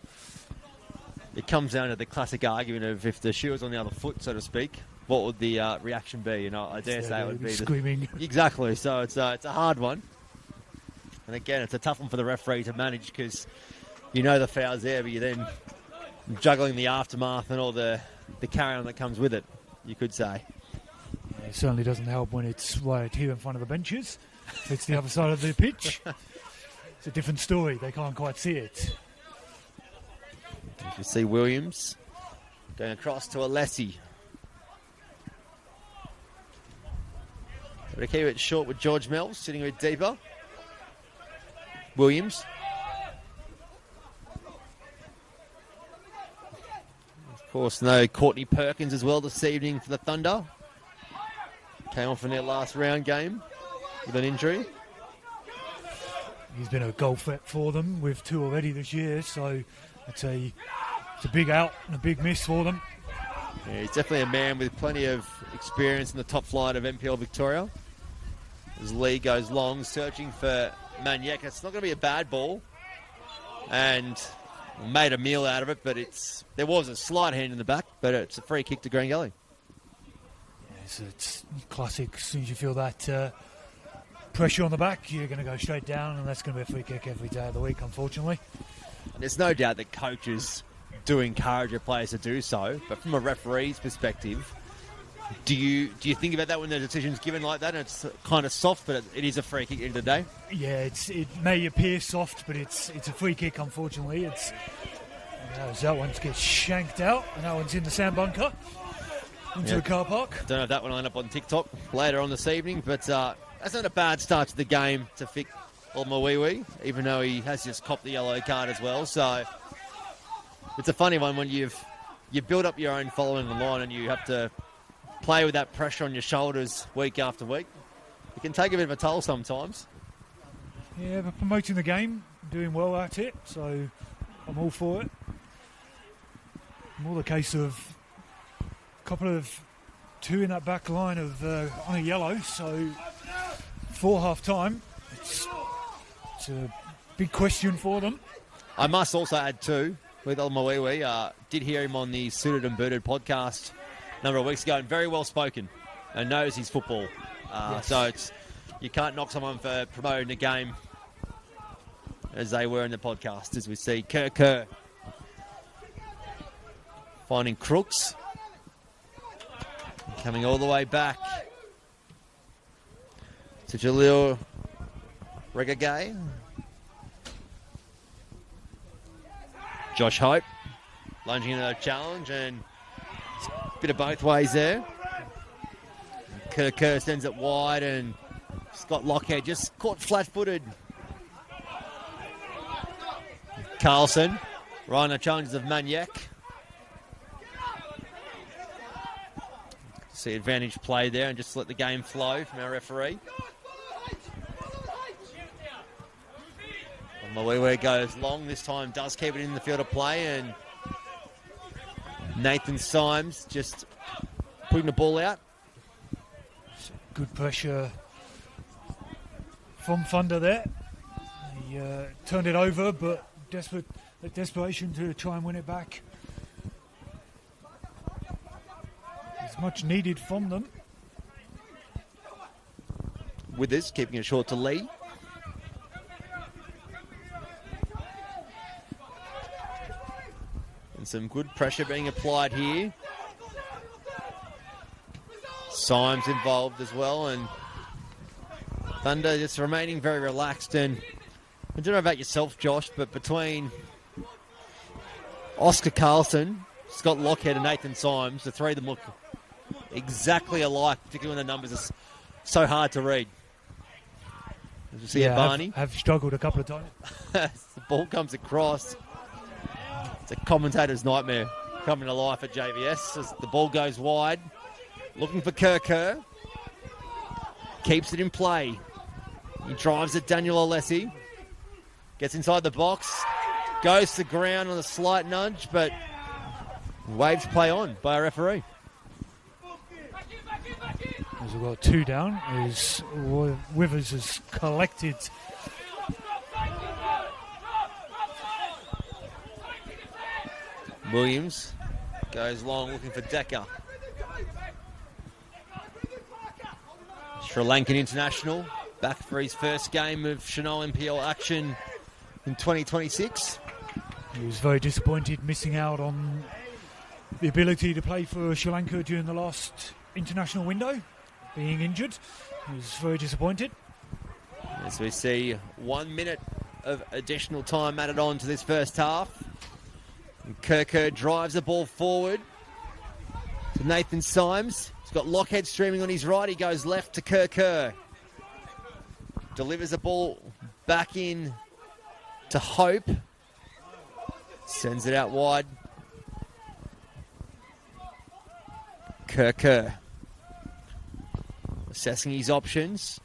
It comes down to the classic argument of if the shoe was on the other foot, so to speak, what would the reaction be? You know, I dare say it would be screaming. Exactly. So it's a hard one, and again, it's a tough one for the referee to manage, because you know the foul's there, but you're then juggling the aftermath and all the carry-on that comes with it, you could say. Yeah, it certainly doesn't help when it's right here in front of the benches. If it's the other side of the pitch, it's a different story. They can't quite see it. You see Williams going across to Alessi. But keep it short with George Mills, sitting a bit deeper. Williams. Of course, no Courtney Perkins as well this evening for the Thunder. Came off in their last round game with an injury. He's been a goal threat for them with 2 already this year, so it's a big out and a big miss for them. Yeah, he's definitely a man with plenty of experience in the top flight of NPL Victoria. As Lee goes long, searching for Maniac. It's not going to be a bad ball, and made a meal out of it, but there was a slight hand in the back, but it's a free kick to Green Gully. Yes, it's classic. As soon as you feel that pressure on the back, you're going to go straight down, and that's going to be a free kick every day of the week, unfortunately. And there's no doubt that coaches do encourage their players to do so, but from a referee's perspective, do you think about that when the decision's given like that and it's kind of soft, but it is a free kick at the end of the day? Yeah, it may appear soft, but it's a free kick, unfortunately. That one gets shanked out, and that one's in the sand bunker into the car park. Don't know if that one will end up on TikTok later on this evening, but that's not a bad start to the game to Vic Olomawiwe, even though he has just copped the yellow card as well. So it's a funny one when you build up your own following the line and you have to play with that pressure on your shoulders week after week. It can take a bit of a toll sometimes. Yeah, but promoting the game, doing well at it, so I'm all for it. More the case of a couple of 2 in that back line of on a yellow, so for half time, it's a big question for them. I must also add too, with Olomawiwe, did hear him on the Suited and Booted podcast a number of weeks ago, and very well spoken and knows his football. Yes. So you can't knock someone for promoting the game as they were in the podcast, as we see Kerr finding Crooks, coming all the way back to Jalil Regagay. Josh Hope lunging into a challenge, and it's a bit of both ways there. Kerr sends it wide, and Scott Lockhead just caught flat-footed. Carlson, right on the challenges of Maniac. See advantage play there, and just let the game flow from our referee. Maliwe goes long this time, does keep it in the field of play, and Nathan Symes just putting the ball out. Good pressure from Thunder there. He turned it over, but desperation to try and win it back. It's much needed from them. Withers keeping it short to Lee. And some good pressure being applied here. Symes involved as well, and Thunder just remaining very relaxed. And I don't know about yourself, Josh, but between Oscar Carlson, Scott Lockhead and Nathan Symes, the three of them look exactly alike, particularly when the numbers are so hard to read. As you see it, Barney. Have struggled a couple of times. The ball comes across. It's a commentator's nightmare coming to life at JVS as the ball goes wide. Looking for Kerr. Keeps it in play. He drives at Daniel Alessi. Gets inside the box. Goes to ground on a slight nudge, but waves play on by a referee. As we've got two down, as Withers has collected. Williams goes long looking for Decker. Sri Lankan international, back for his first game of Senol NPL action in 2026. He was very disappointed missing out on the ability to play for Sri Lanka during the last international window, being injured. He was very disappointed. As we see 1 minute of additional time added on to this first half. And Kerr drives the ball forward to Nathan Symes. He's got Lockhead streaming on his right. He goes left to Kerr. Delivers the ball back in to Hope. Sends it out wide. Kerr. Assessing his options.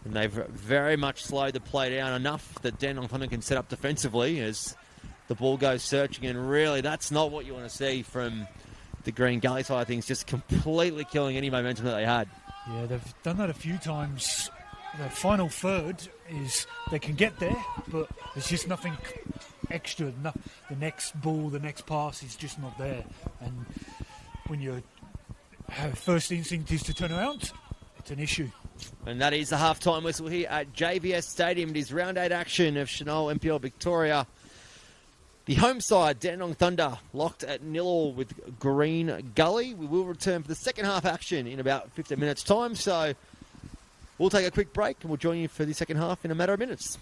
And they've very much slowed the play down enough that Dandenong can set up defensively as the ball goes searching, and really that's not what you want to see from the Green Gully side of things, just completely killing any momentum that they had. Yeah, they've done that a few times. The final third is they can get there, but there's just nothing extra. The next ball, the next pass is just not there. And when your first instinct is to turn around, it's an issue. And that is the half-time whistle here at JVS Stadium. It is round 8 action of Senol NPL Victoria. The home side, Dandenong Thunder, locked at 0-0 with Green Gully. We will return for the second half action in about 15 minutes' time. So we'll take a quick break and we'll join you for the second half in a matter of minutes.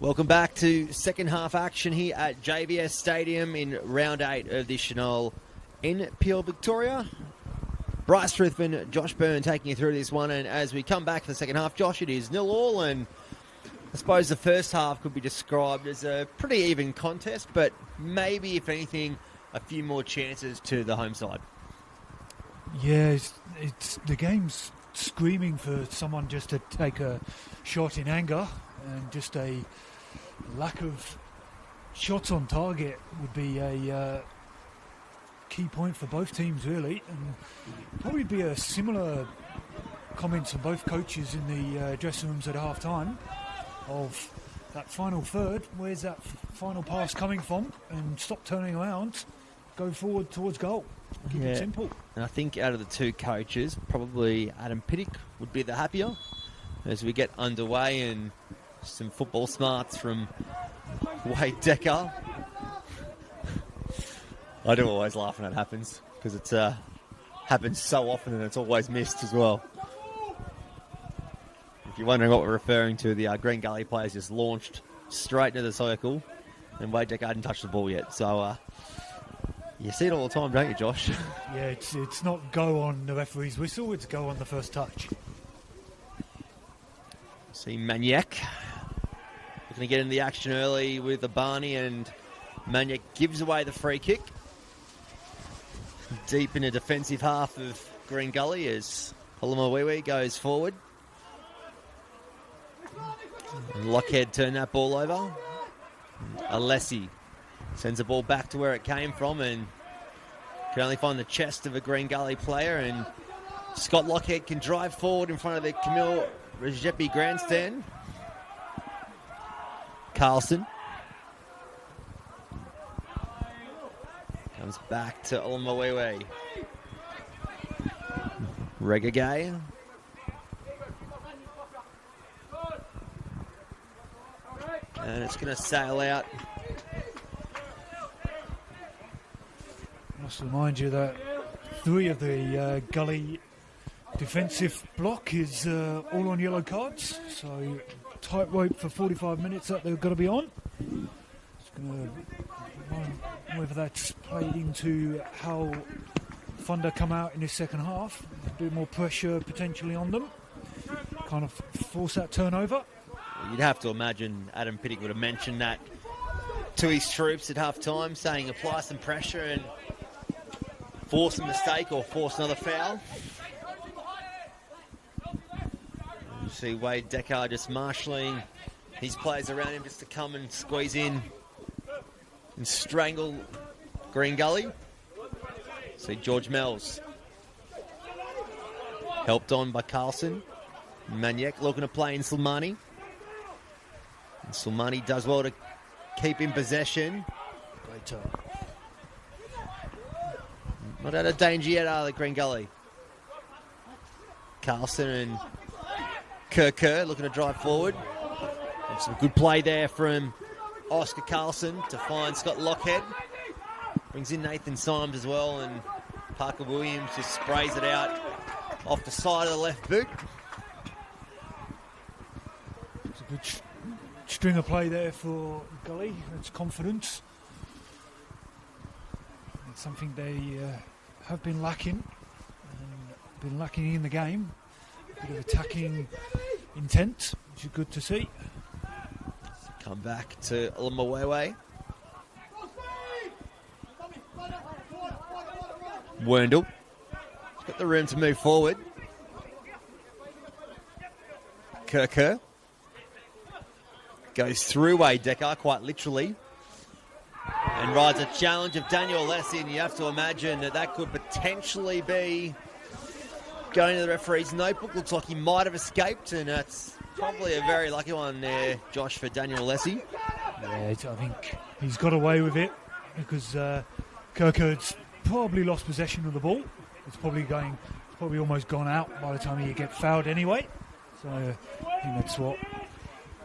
Welcome back to second half action here at JVS Stadium in round 8 of the Senol NPL Victoria. Bryce Ruthven, Josh Byrne taking you through this one, and as we come back for the second half, Josh, it is 0-0, and I suppose the first half could be described as a pretty even contest, but maybe, if anything, a few more chances to the home side. Yeah, it's the game's screaming for someone just to take a shot in anger, and just a lack of shots on target would be a key point for both teams, really, and probably be a similar comments from both coaches in the dressing rooms at half time of that final third. Where's that final pass coming from? And stop turning around, go forward towards goal. Keep it simple. And I think out of the two coaches, probably Adam Pittick would be the happier as we get underway, and some football smarts from Wade Decker. I do always laugh when that happens, because it's happens so often and it's always missed as well. If you're wondering what we're referring to, the Green Gully players just launched straight into the circle, and Wade Decker hadn't touched the ball yet. So you see it all the time, don't you, Josh? Yeah, it's not go on the referee's whistle, it's go on the first touch. See Maniac looking to get into the action early with the Barney, and Maniac gives away the free kick. Deep in the defensive half of Green Gully as Holomawiwi goes forward. And Lockhead turned that ball over. Alessi sends the ball back to where it came from and can only find the chest of a Green Gully player, and Scott Lockhead can drive forward in front of the Camille Regepi grandstand. Carlson comes back to Olamawewe. Regagay. And it's going to sail out. I must remind you that 3 of the Gully defensive block is all on yellow cards, so tight rope for 45 minutes that they've got to be on. It's going to, whether that's played into how Thunder come out in this second half, a bit more pressure potentially on them, kind of force that turnover. You'd have to imagine Adam Pittick would have mentioned that to his troops at half time, saying apply some pressure and force a mistake or force another foul. You see Wade Decker just marshalling his players around him just to come and squeeze in and strangle Green Gully. See George Mells helped on by Carlson. Maniac looking to play in Slimani. And Slimani does well to keep in possession. Great turn. Not out of danger yet, are they, Green Gully? Carlson and Kerr looking to drive forward. And some good play there from Oscar Carlson to find Scott Lockhead. Brings in Nathan Symes as well, and Parker Williams just sprays it out off the side of the left boot. It's a good string of play there for Gully. It's confidence. It's something they have been lacking, and been lacking in the game. A bit of attacking intent, which is good to see. Come back to Olamawewe. Werndl. He's got the room to move forward. Kerr goes through Wade Decker, quite literally, and rides a challenge of Daniel Alessi, and you have to imagine that could potentially be going to the referee's notebook. Looks like he might have escaped, and that's probably a very lucky one there, Josh, for Daniel Alessi. Yeah, I think he's got away with it because Kirkwood's probably lost possession of the ball. It's probably almost gone out by the time he gets fouled anyway. So I think that's what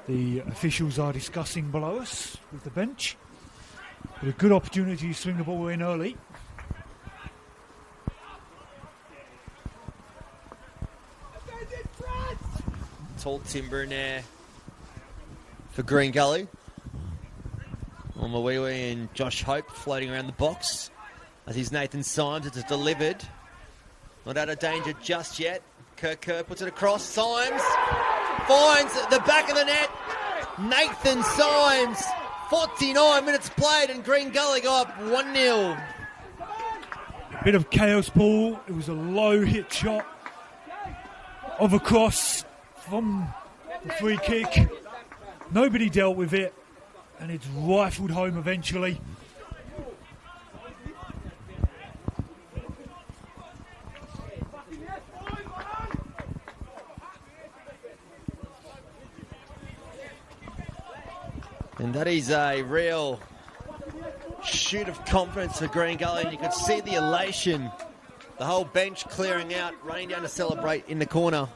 the officials are discussing below us with the bench. But a good opportunity to swing the ball in early. Tall timber in there for Green Gully. Mawiwi and Josh Hope floating around the box. As he's Nathan Symes, it's delivered. Not out of danger just yet. Kerr puts it across. Symes finds the back of the net. Nathan Symes, 49 minutes played, and Green Gully go up 1-0. Bit of chaos ball. It was a low hit shot of a cross from the free kick. Nobody dealt with it, and it's rifled home eventually. And that is a real shoot of confidence for Green Gully, and you could see the elation. The whole bench clearing out, running down to celebrate in the corner.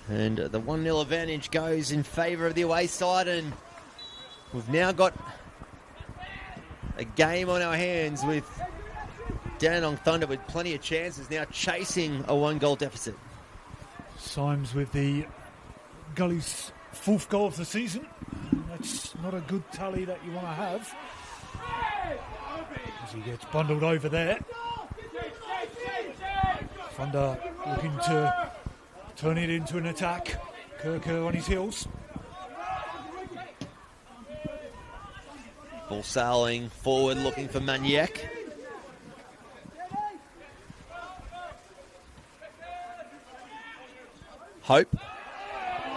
And the 1-0 advantage goes in favour of the away side, and we've now got a game on our hands with Dandenong Thunder with plenty of chances, now chasing a 1-goal deficit. Symes with the Gully's 4th goal of the season. That's not a good tally that you want to have. As he gets bundled over there. Thunder looking to turn it into an attack. Kerr on his heels. Ball sailing forward, looking for Maniac. Hope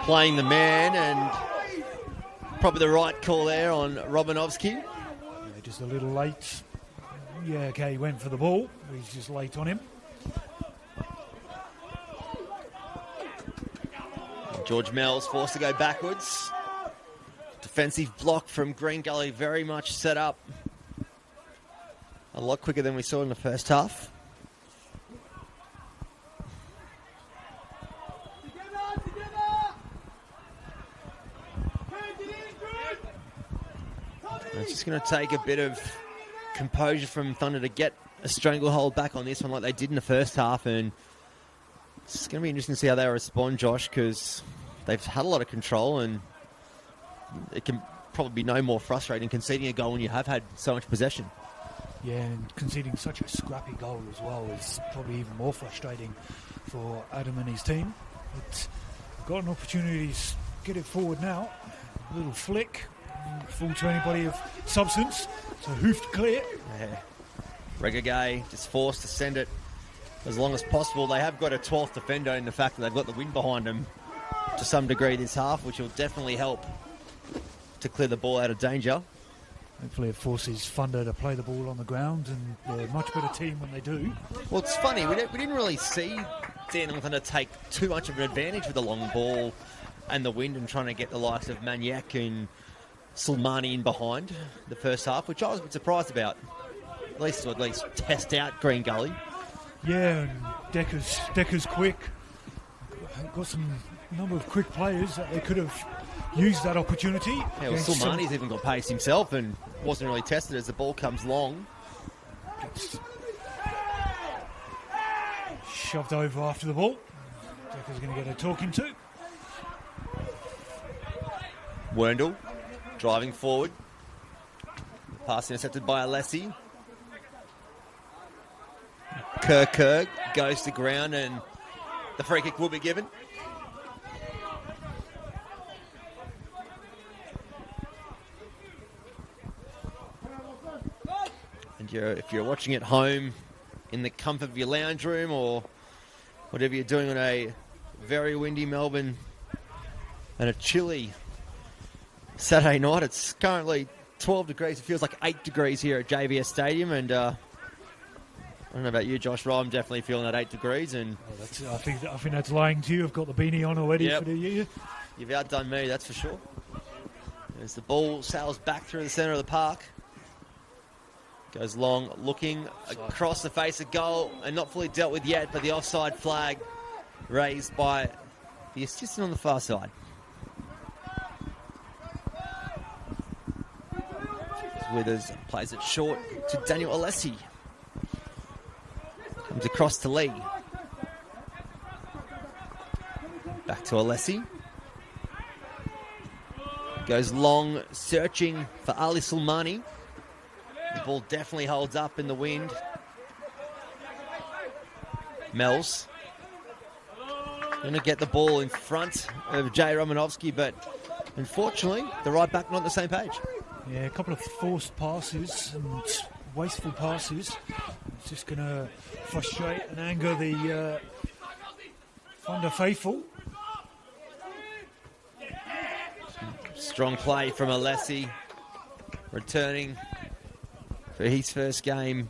playing the man, and probably the right call there on Romanovsky. Yeah, just a little late. Yeah, okay, he went for the ball. He's just late on him. George Mel's forced to go backwards. Defensive block from Green Gully, very much set up. A lot quicker than we saw in the first half. It's just going to take a bit of composure from Thunder to get a stranglehold back on this one like they did in the first half, and it's going to be interesting to see how they respond, Josh, because they've had a lot of control, and it can probably be no more frustrating conceding a goal when you have had so much possession. Yeah, and conceding such a scrappy goal as well is probably even more frustrating for Adam and his team. But got an opportunity to get it forward now. A little flick. Full to anybody of substance. So hoofed clear. Yeah. Regagay just forced to send it as long as possible. They have got a 12th defender in the fact that they've got the wind behind them to some degree this half, which will definitely help to clear the ball out of danger. Hopefully it forces Thunder to play the ball on the ground, and they're a much better team when they do. Well, it's funny, we didn't really see Dandenong Thunder take too much of an advantage with the long ball and the wind and trying to get the likes of Maniac and Sulmani in behind the first half, which I was a bit surprised about. At least test out Green Gully. Yeah, and Decker's quick. Got some number of quick players that they could have used that opportunity. Yeah, well, Sulmani's even got pace himself and wasn't really tested as the ball comes long. Gets shoved over after the ball. Decker's going to get a talking to. Werndl driving forward. Pass intercepted by Alessi. Kerr goes to ground, and the free kick will be given. And if you're watching at home in the comfort of your lounge room or whatever you're doing on a very windy Melbourne and a chilly Saturday night, it's currently 12 degrees. It feels like 8 degrees here at JVS Stadium, and I don't know about you, Josh, but I'm definitely feeling that 8 degrees. And I think that's lying to you. I've got the beanie on already for the year. You've outdone me, that's for sure. As the ball sails back through the centre of the park. Goes long, looking across the face of goal, and not fully dealt with yet, but the offside flag raised by the assistant on the far side. Withers plays it short to Daniel Alessi. Comes across to Lee. Back to Alessi. Goes long, searching for Ali Sulmani. The ball definitely holds up in the wind. Mel's going to get the ball in front of Jay Romanovsky, but unfortunately, the right back not on the same page. Yeah, a couple of forced passes and wasteful passes. It's just going to frustrate and anger the Thunder faithful. Strong play from Alessi, returning for his first game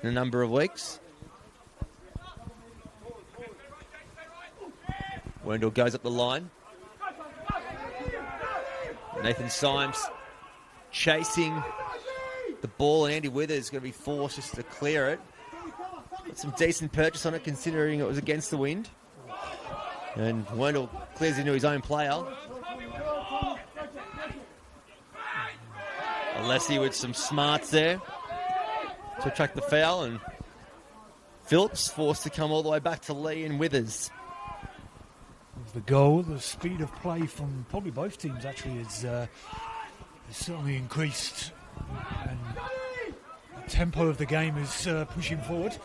in a number of weeks. Wendell goes up the line. Nathan Symes chasing the ball, and Andy Withers is going to be forced just to clear it. Got some decent purchase on it considering it was against the wind. And Wendell clears into his own player. Alessi with some smarts there to attract the foul, and Phillips forced to come all the way back to Lee and Withers. The goal, the speed of play from probably both teams actually is certainly increased, and the tempo of the game is pushing forward.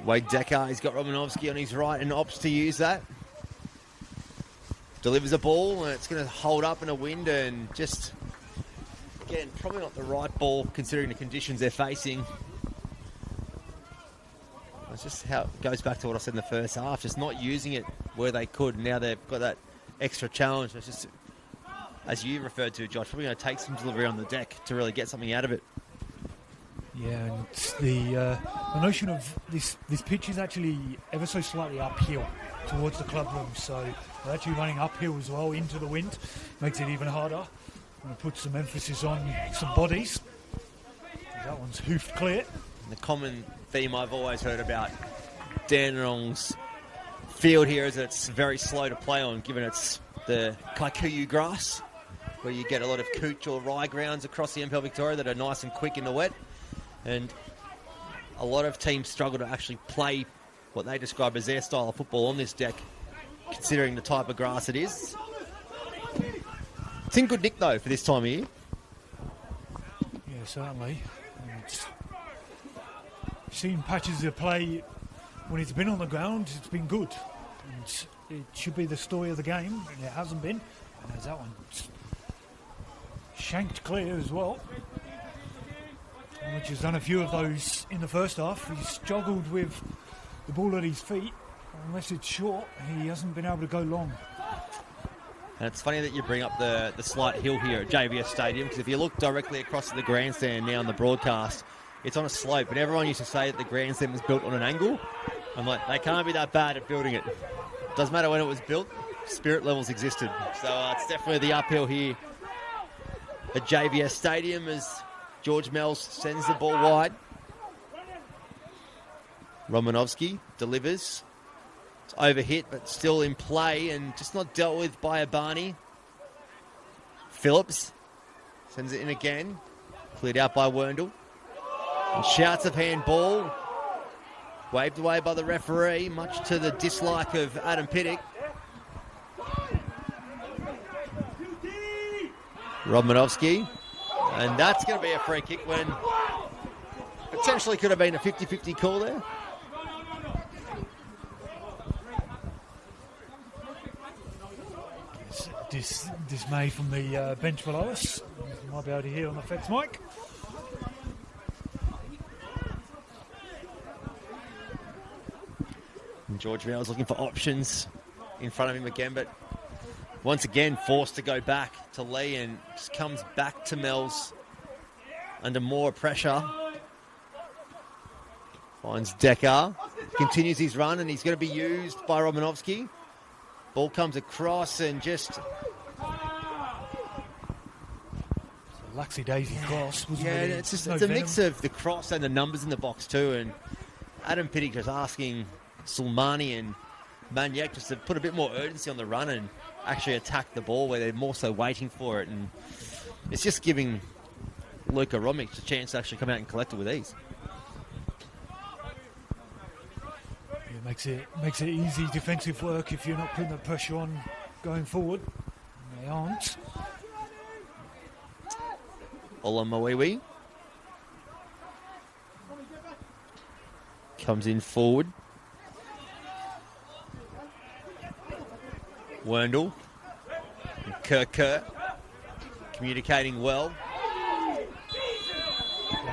Wade Decker, he's got Romanovsky on his right and opts to use that. Delivers a ball, and it's going to hold up in a wind, and just, again, probably not the right ball considering the conditions they're facing. It's just how it goes back to what I said in the first half, just not using it where they could. Now they've got that extra challenge. It's just, as you referred to, Josh, probably going to take some delivery on the deck to really get something out of it. Yeah, and the notion of this pitch is actually ever so slightly uphill towards the club room, so they're actually running uphill as well into the wind. Makes it even harder. I'm going to put some emphasis on some bodies. That one's hoofed clear. The common theme I've always heard about Dandenong's field here is that it's very slow to play on, given it's the Kikuyu grass, where you get a lot of cooch or rye grounds across the NPL Victoria that are nice and quick in the wet. And a lot of teams struggle to actually play what they describe as their style of football on this deck, considering the type of grass it is. It's in good nick, though, for this time of year. Yeah, certainly. Seen patches of play when it's been on the ground, it's been good. And it should be the story of the game, and it hasn't been. And there's that one. Shanked clear as well, which has done a few of those in the first half. He's struggled with the ball at his feet. Unless it's short, he hasn't been able to go long. And it's funny that you bring up the slight hill here at JVS Stadium, because if you look directly across the grandstand now on the broadcast, it's on a slope, and everyone used to say that the grandstand was built on an angle. I'm like, they can't be that bad at building it. Doesn't matter when it was built, spirit levels existed. So it's definitely the uphill here at JVS Stadium as George Mells sends the ball wide. Romanovsky delivers. It's overhit, but still in play and just not dealt with by Abani. Phillips sends it in again. Cleared out by Werndl. And shouts of handball. Waved away by the referee, much to the dislike of Adam Pittick. Romanovsky. And that's going to be a free kick when potentially could have been a 50-50 call there. Dismay from the bench below us. You might be able to hear on the Feds mic. And George Mills looking for options in front of him again, but once again forced to go back to Lee and just comes back to Mills under more pressure. Finds Decker, continues his run, and he's going to be used by Romanovsky. Ball comes across and just... Laxy Daisy cross. Yeah, it's a mix of the cross and the numbers in the box too, and Adam Pittick just asking Sulmani and Maniac just to put a bit more urgency on the run and actually attack the ball where they're more so waiting for it, and it's just giving Luka Romic a chance to actually come out and collect it with ease. makes it easy defensive work if you're not putting the pressure on going forward. And they aren't. Olamawiwi comes in forward. Werndl and Kerr communicating well.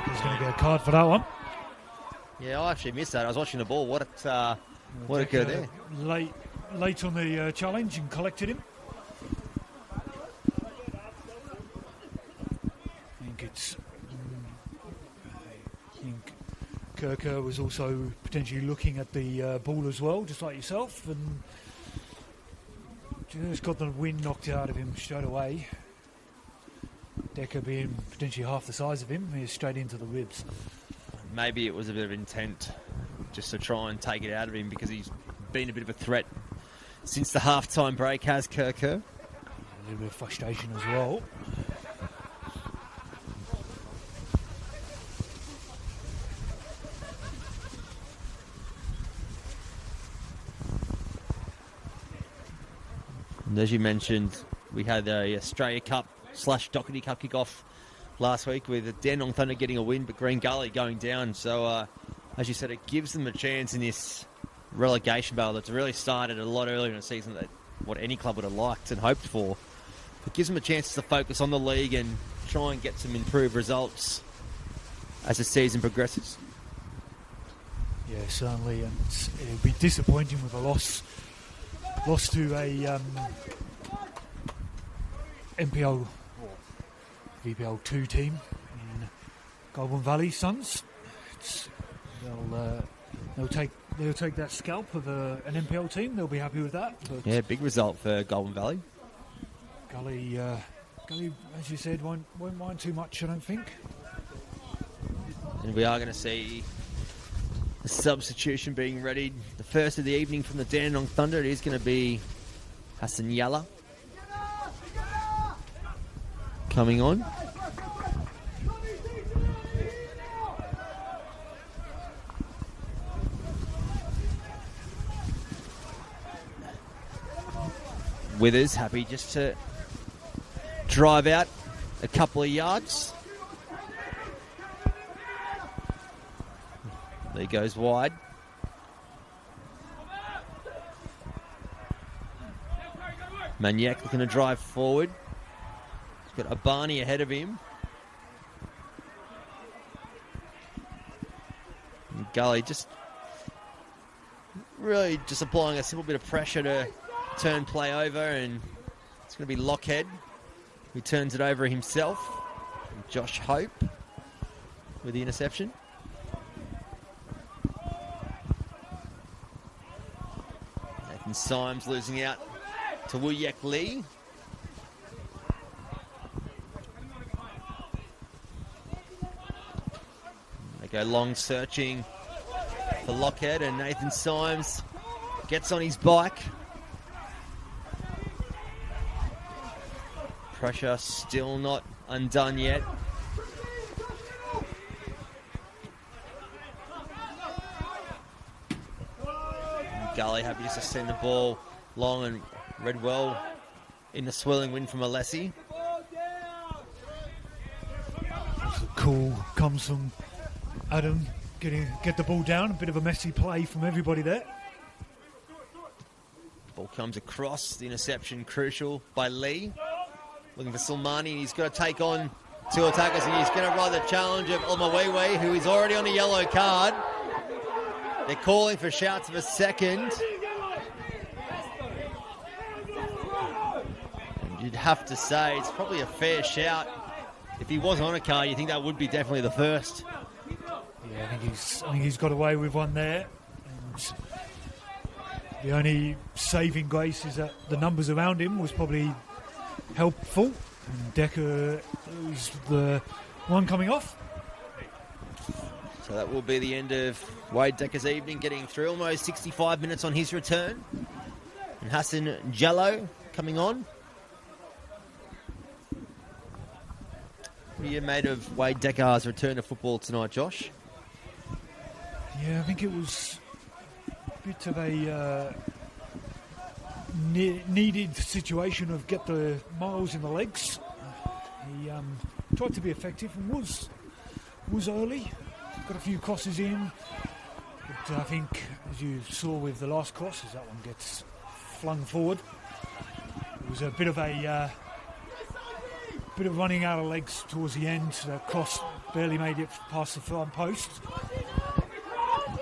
He's going to get a card for that one. Yeah, I actually missed that. I was watching the ball. What occurred there? Late on the challenge and collected him. I think Kerr was also potentially looking at the ball as well, just like yourself, and just got the wind knocked out of him straight away. Decker being potentially half the size of him, he's straight into the ribs. Maybe it was a bit of intent just to try and take it out of him because he's been a bit of a threat since the half-time break, has Kerr. A little bit of frustration as well. And as you mentioned, we had the Australia Cup / Doherty Cup kick-off last week with the Dandenong Thunder getting a win, but Green Gully going down. So, as you said, it gives them a chance in this relegation battle that's really started a lot earlier in the season than what any club would have liked and hoped for. It gives them a chance to focus on the league and try and get some improved results as the season progresses. Yeah, certainly, and it'll be disappointing with a loss to a NPL or VPL 2 team in Goulburn Valley Suns. They'll take that scalp of an NPL team. They'll be happy with that. But yeah, big result for Goulburn Valley. Gully, as you said, won't mind too much, I don't think. And we are going to see a substitution being readied. The first of the evening from the Dandenong Thunder. It is going to be Hassan Yalla coming on. Withers happy just to drive out a couple of yards. There goes wide. Maniac looking to drive forward. He's got Abani ahead of him. And Gully just really just applying a simple bit of pressure to turn play over, and it's going to be Lockhead who turns it over himself. And Josh Hope with the interception. Nathan Symes losing out to Woo-Yak Lee. They go long searching for Lockhead, and Nathan Symes gets on his bike. Pressure still not undone yet. And Gully happy just to send the ball long and read well in the swirling wind from Alessi. The call comes from Adam get the ball down. A bit of a messy play from everybody there. Ball comes across. The interception crucial by Lee. Looking for Silmani, and he's got to take on two attackers, and he's going to ride the challenge of Olmawewe, who is already on a yellow card. They're calling for shouts of a second. And you'd have to say it's probably a fair shout. If he was on a card, you think that would be definitely the first. Yeah, I think he's got away with one there. And the only saving grace is that the numbers around him was probably helpful, and Decker is the one coming off. So that will be the end of Wade Decker's evening, getting through almost 65 minutes on his return. And Hassan Jello coming on. What are you made of Wade Decker's return to football tonight, Josh? Yeah, I think it was bit of a needed situation of get the miles in the legs. He tried to be effective and was early. Got a few crosses in, but I think, as you saw with the last cross, as that one gets flung forward, it was a bit of running out of legs towards the end. The cross barely made it past the front post.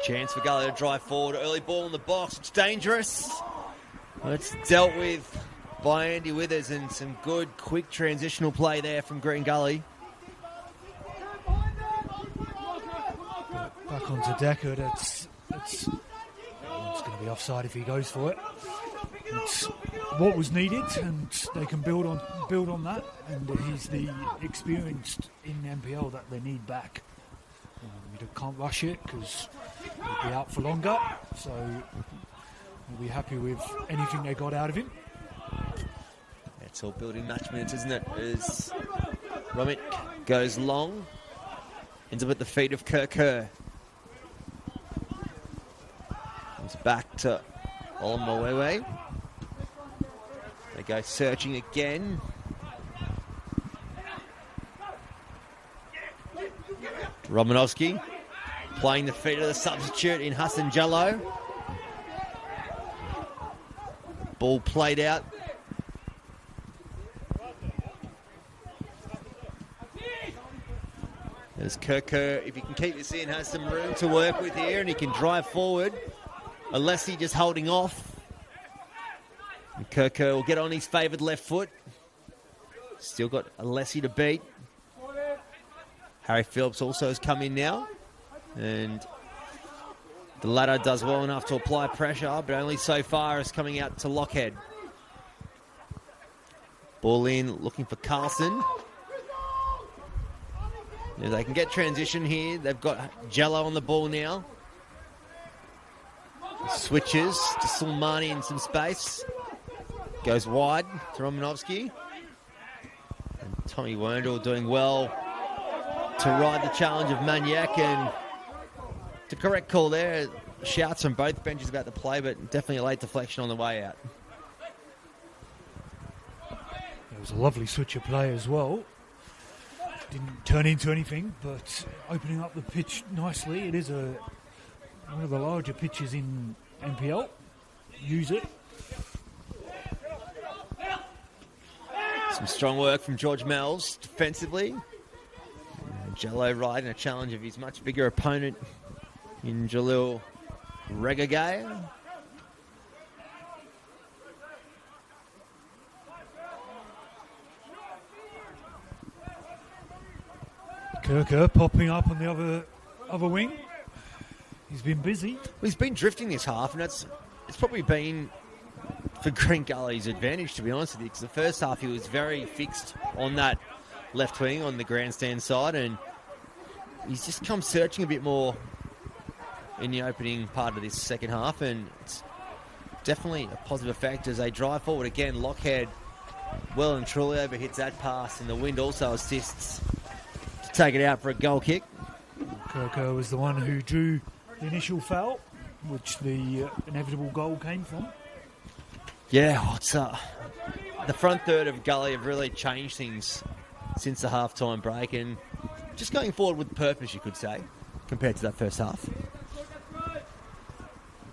Chance for Gully to drive forward. Early ball in the box. It's dangerous. It's dealt with by Andy Withers, and some good, quick transitional play there from Green Gully. Back onto Deckard. It's going to be offside if he goes for it. It's what was needed, and they can build on that. And he's the experienced in NPL that they need back. We can't rush it because he'll be out for longer. So we'll be happy with anything they got out of him. It's all building match minutes, isn't it? As Romick goes long, ends up at the feet of Kerr. Comes back to Olamawewe. They go searching again. Romanovsky playing the feet of the substitute in Hassan Jallo. Ball played out. As Kerr, if he can keep this in, has some room to work with here, and he can drive forward. Alessi just holding off. And Kerr will get on his favoured left foot. Still got Alessi to beat. Harry Phillips also has come in now. And the latter does well enough to apply pressure, but only so far as coming out to Lockhead. Ball in, looking for Carlson. If they can get transition here, they've got Jello on the ball now. Switches to Sulmani in some space. Goes wide to Romanovsky. And Tommy Werndl doing well to ride the challenge of Maniac, and the correct call there. Shouts from both benches about the play, but definitely a late deflection on the way out. It was a lovely switch of play as well. Didn't turn into anything, but opening up the pitch nicely. It is one of the larger pitches in NPL. Use it. Some strong work from George Mells defensively. Jello riding a challenge of his much bigger opponent in Jalil Regagay. Kerr popping up on the other wing. He's been busy. Well, he's been drifting this half, and it's probably been for Green Gully's advantage, to be honest with you, because the first half he was very fixed on that left wing on the grandstand side, and he's just come searching a bit more in the opening part of this second half, and it's definitely a positive effect as they drive forward again. Lockhead well and truly overhits that pass, and the wind also assists to take it out for a goal kick. Kerr was the one who drew the initial foul, which the inevitable goal came from. Yeah, it's the front third of Gully have really changed things since the half-time break, and just going forward with purpose, you could say, compared to that first half.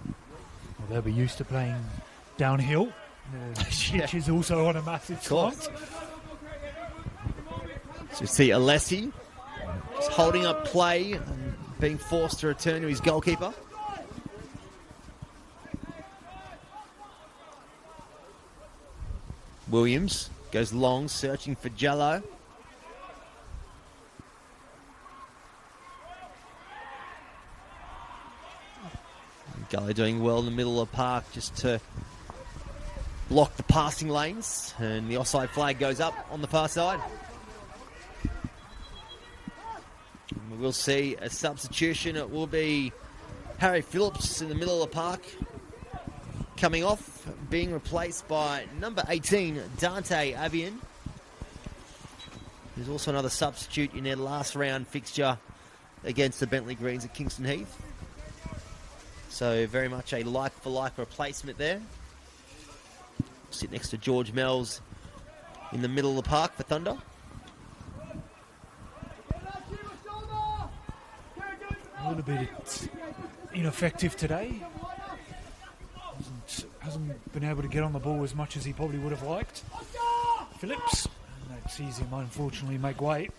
Well, they'll be used to playing downhill. The pitch is also on a massive slant. So you see Alessi just holding up play and being forced to return to his goalkeeper. Williams goes long, searching for Jello. Gully doing well in the middle of the park just to block the passing lanes, and the offside flag goes up on the far side. And we will see a substitution. It will be Harry Phillips in the middle of the park coming off, being replaced by number 18, Dante Avian. There's also another substitute in their last round fixture against the Bentley Greens at Kingston Heath. So very much a like-for-like replacement there. Sit next to George Mells in the middle of the park for Thunder. A little bit ineffective today. Hasn't been able to get on the ball as much as he probably would have liked. Phillips. And that sees him unfortunately make weight.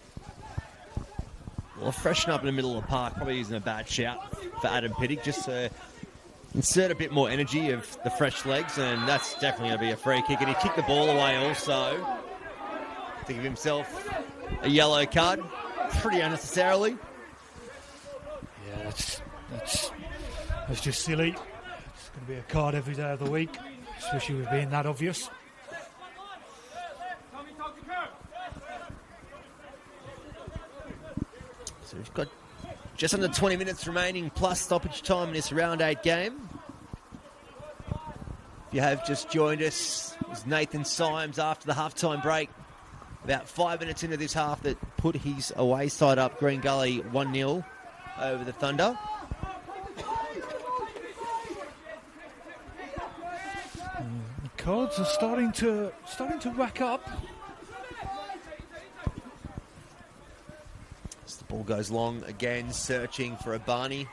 Well, freshen up in the middle of the park probably isn't a bad shout for Adam Pittick, just to insert a bit more energy of the fresh legs, and that's definitely going to be a free kick. And he kicked the ball away also to give himself a yellow card, pretty unnecessarily. Yeah, that's just silly. It's going to be a card every day of the week, especially with being that obvious. So we've got just under 20 minutes remaining plus stoppage time in this round 8 game. If you have just joined us, it was Nathan Symes after the halftime break, about 5 minutes into this half, that put his away side up, Green Gully 1-0 over the Thunder. The cards are starting to rack up. As the ball goes long again, searching for a Barney,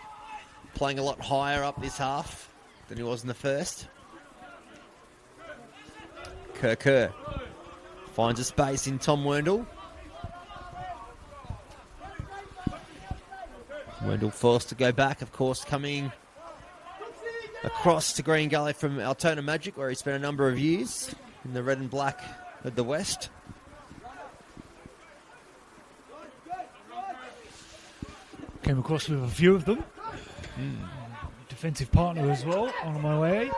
playing a lot higher up this half than he was in the first. Kerr finds a space in Tom Wendell. Wendell forced to go back, of course, coming across to Green Gully from Altona Magic, where he spent a number of years in the red and black of the West. Came across with a few of them. Defensive partner as well, on my way.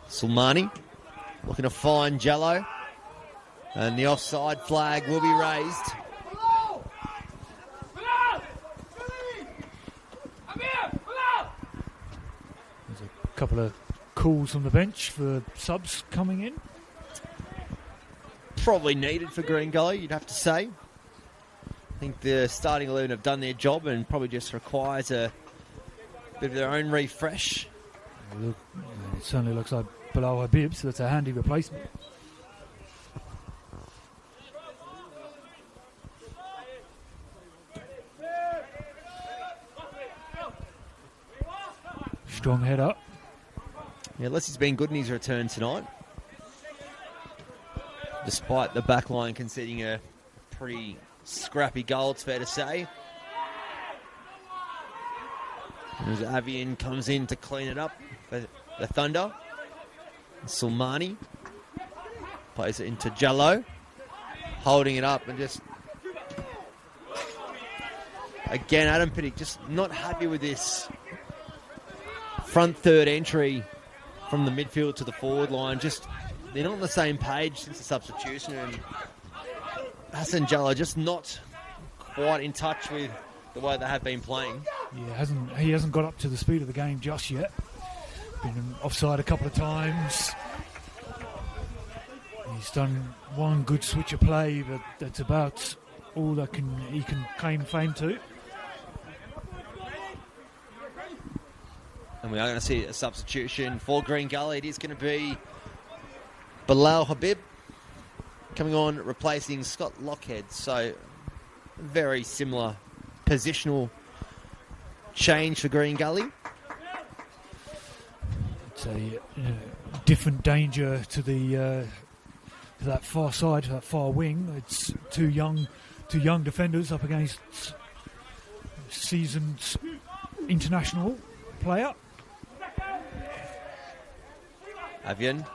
Sulmani looking to find Jello, and the offside flag will be raised. There's a couple of calls from the bench for subs coming in. Probably needed for Green Gully, you'd have to say. I think the starting 11 have done their job and probably just requires a bit of their own refresh. Look, it certainly looks like Bilal Habib, so that's a handy replacement. Strong head up. Yeah, Leslie's been good in his return tonight, despite the back line conceding a pretty scrappy goal, it's fair to say. As Avian comes in to clean it up for the Thunder. Sulmani plays it into Jello, holding it up, and just again Adam Pittick just not happy with this front third entry from the midfield to the forward line. Just they're not on the same page since the substitution, and Hassan Jello just not quite in touch with the way they have been playing. Yeah, he hasn't got up to the speed of the game just yet. Been offside a couple of times. He's done one good switch of play, but that's about all that he can claim fame to. And we are going to see a substitution for Green Gully. It is going to be Bilal Habib coming on, replacing Scott Lockhead. So very similar positional change for Green Gully. It's a different danger to the to that far side, to that far wing. It's two young defenders up against seasoned international player. Avian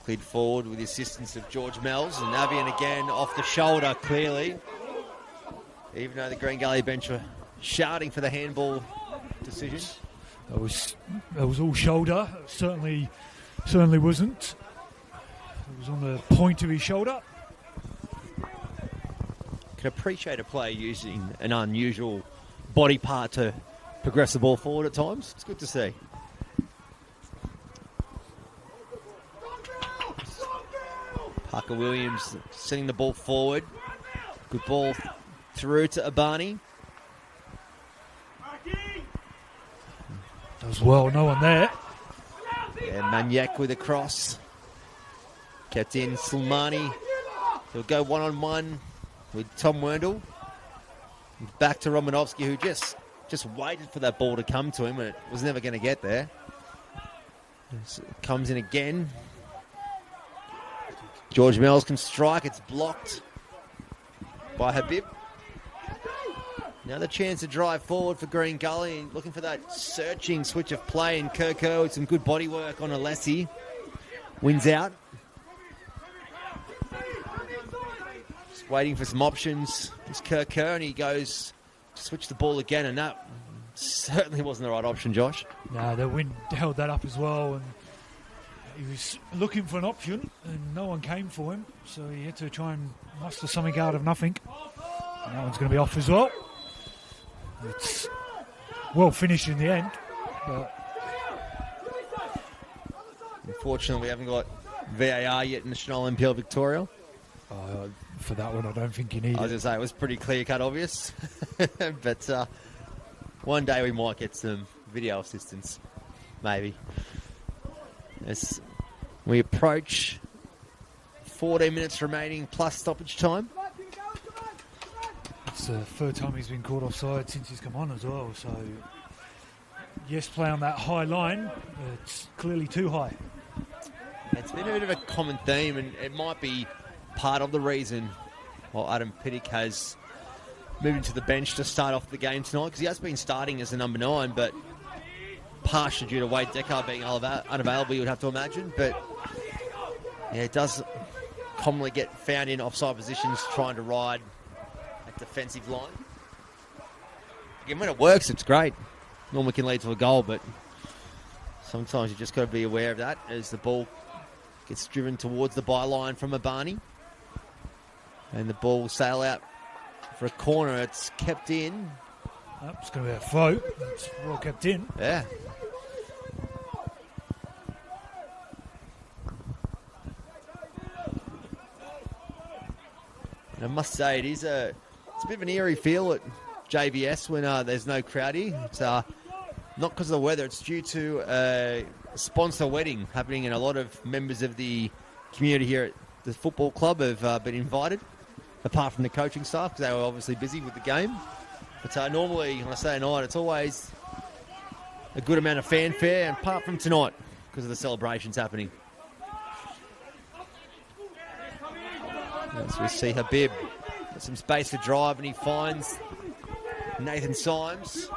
cleared forward with the assistance of George Mells, and Avian again off the shoulder clearly, even though the Green Gully bench were shouting for the handball decision. That was all shoulder. Certainly wasn't. It was on the point of his shoulder. Can appreciate a player using an unusual body part to progress the ball forward at times. It's good to see. Parker Williams sending the ball forward. Good ball through to Abani. Does well, no one there. And Maniac with a cross. Kept in Slimani. He'll go one-on-one with Tom Wendell. Back to Romanovsky, who just waited for that ball to come to him, and it was never going to get there. Comes in again. George Mells can strike. It's blocked by Habib. Another chance to drive forward for Green Gully. Looking for that searching switch of play. And Kirko with some good body work on Alessi. Wins out. Just waiting for some options. It's Kirko, and he goes to switch the ball again. And that certainly wasn't the right option, Josh. No, the wind held that up as well. And he was looking for an option, and no one came for him. So he had to try and muster something out of nothing. And that one's going to be off as well. It's well finished in the end, but unfortunately we haven't got VAR yet in the Senol NPL Victoria. For that one I don't think you need I was it. going to say, it was pretty clear-cut obvious. But one day we might get some video assistance, maybe. As we approach 14 minutes remaining plus stoppage time. It's the third time he's been caught offside since he's come on as well. So, yes, play on that high line. It's clearly too high. It's been a bit of a common theme, and it might be part of the reason why Adam Pittick has moved into the bench to start off the game tonight, because he has been starting as a number 9, but partially due to Wade Decker being unavailable, you would have to imagine. But yeah, it does commonly get found in offside positions trying to ride defensive line. Again, when it works, it's great. Normally can lead to a goal, but sometimes you just got to be aware of that as the ball gets driven towards the byline from Abani. And the ball will sail out for a corner. It's kept in. It's going to be a float. It's well kept in. Yeah. And I must say, it's a bit of an eerie feel at JVS when there's no crowd here. It's not because of the weather. It's due to a sponsor wedding happening, and a lot of members of the community here at the football club have been invited, apart from the coaching staff, because they were obviously busy with the game. But normally on a Saturday night, it's always a good amount of fanfare, and apart from tonight, because of the celebrations happening. As we see Habib, got some space to drive, and he finds Nathan Symes.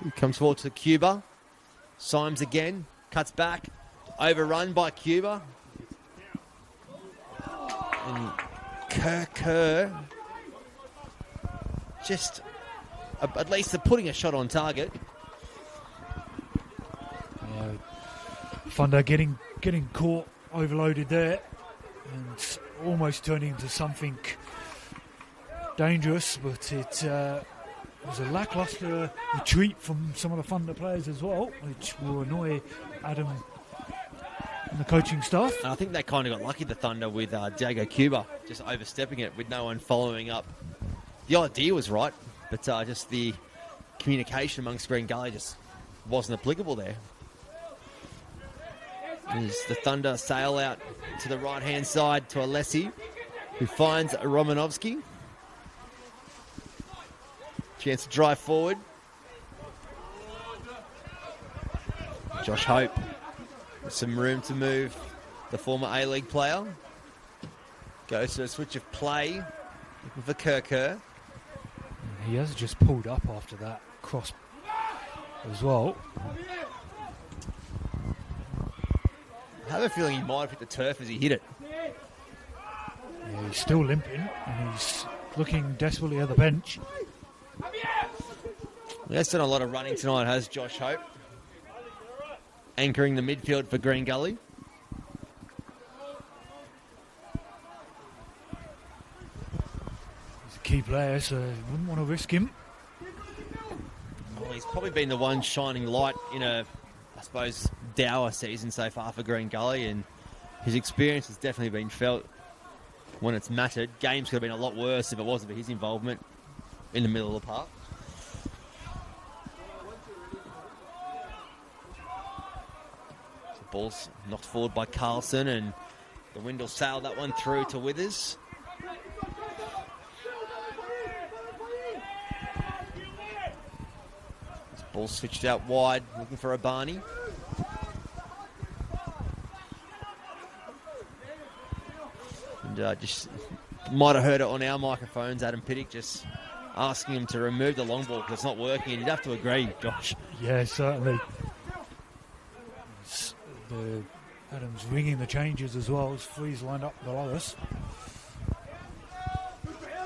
He comes forward to Cuba. Symes again, cuts back, overrun by Cuba. And Kerr just, at least they're putting a shot on target. Funder getting caught, overloaded there, and almost turning into something dangerous, but it was a lacklustre retreat from some of the Thunder players as well, which will annoy Adam and the coaching staff. And I think they kind of got lucky, the Thunder, with Diego Cuba just overstepping it with no one following up. The idea was right, but just the communication amongst Green Gully just wasn't applicable there. As the Thunder sail out to the right-hand side to Alessi, who finds Romanovsky. Chance to drive forward. Josh Hope with some room to move. The former A-League player goes to a switch of play for Kerr. He has just pulled up after that cross as well. I have a feeling he might have hit the turf as he hit it. Yeah, he's still limping, and he's looking desperately at the bench. He has done a lot of running tonight, has Josh Hope. Anchoring the midfield for Green Gully. He's a key player, so wouldn't want to risk him. Well, he's probably been the one shining light in a, I suppose, dour season so far for Green Gully, and his experience has definitely been felt when it's mattered. Games could have been a lot worse if it wasn't for his involvement in the middle of the park. Ball's knocked forward by Carlson, and the wind will sail that one through to Withers. This ball switched out wide, looking for Abani. And just might have heard it on our microphones, Adam Pittick just asking him to remove the long ball because it's not working, and you'd have to agree, Josh. Yeah, certainly. Adam's ringing the changes as well as Freeze lined up below us.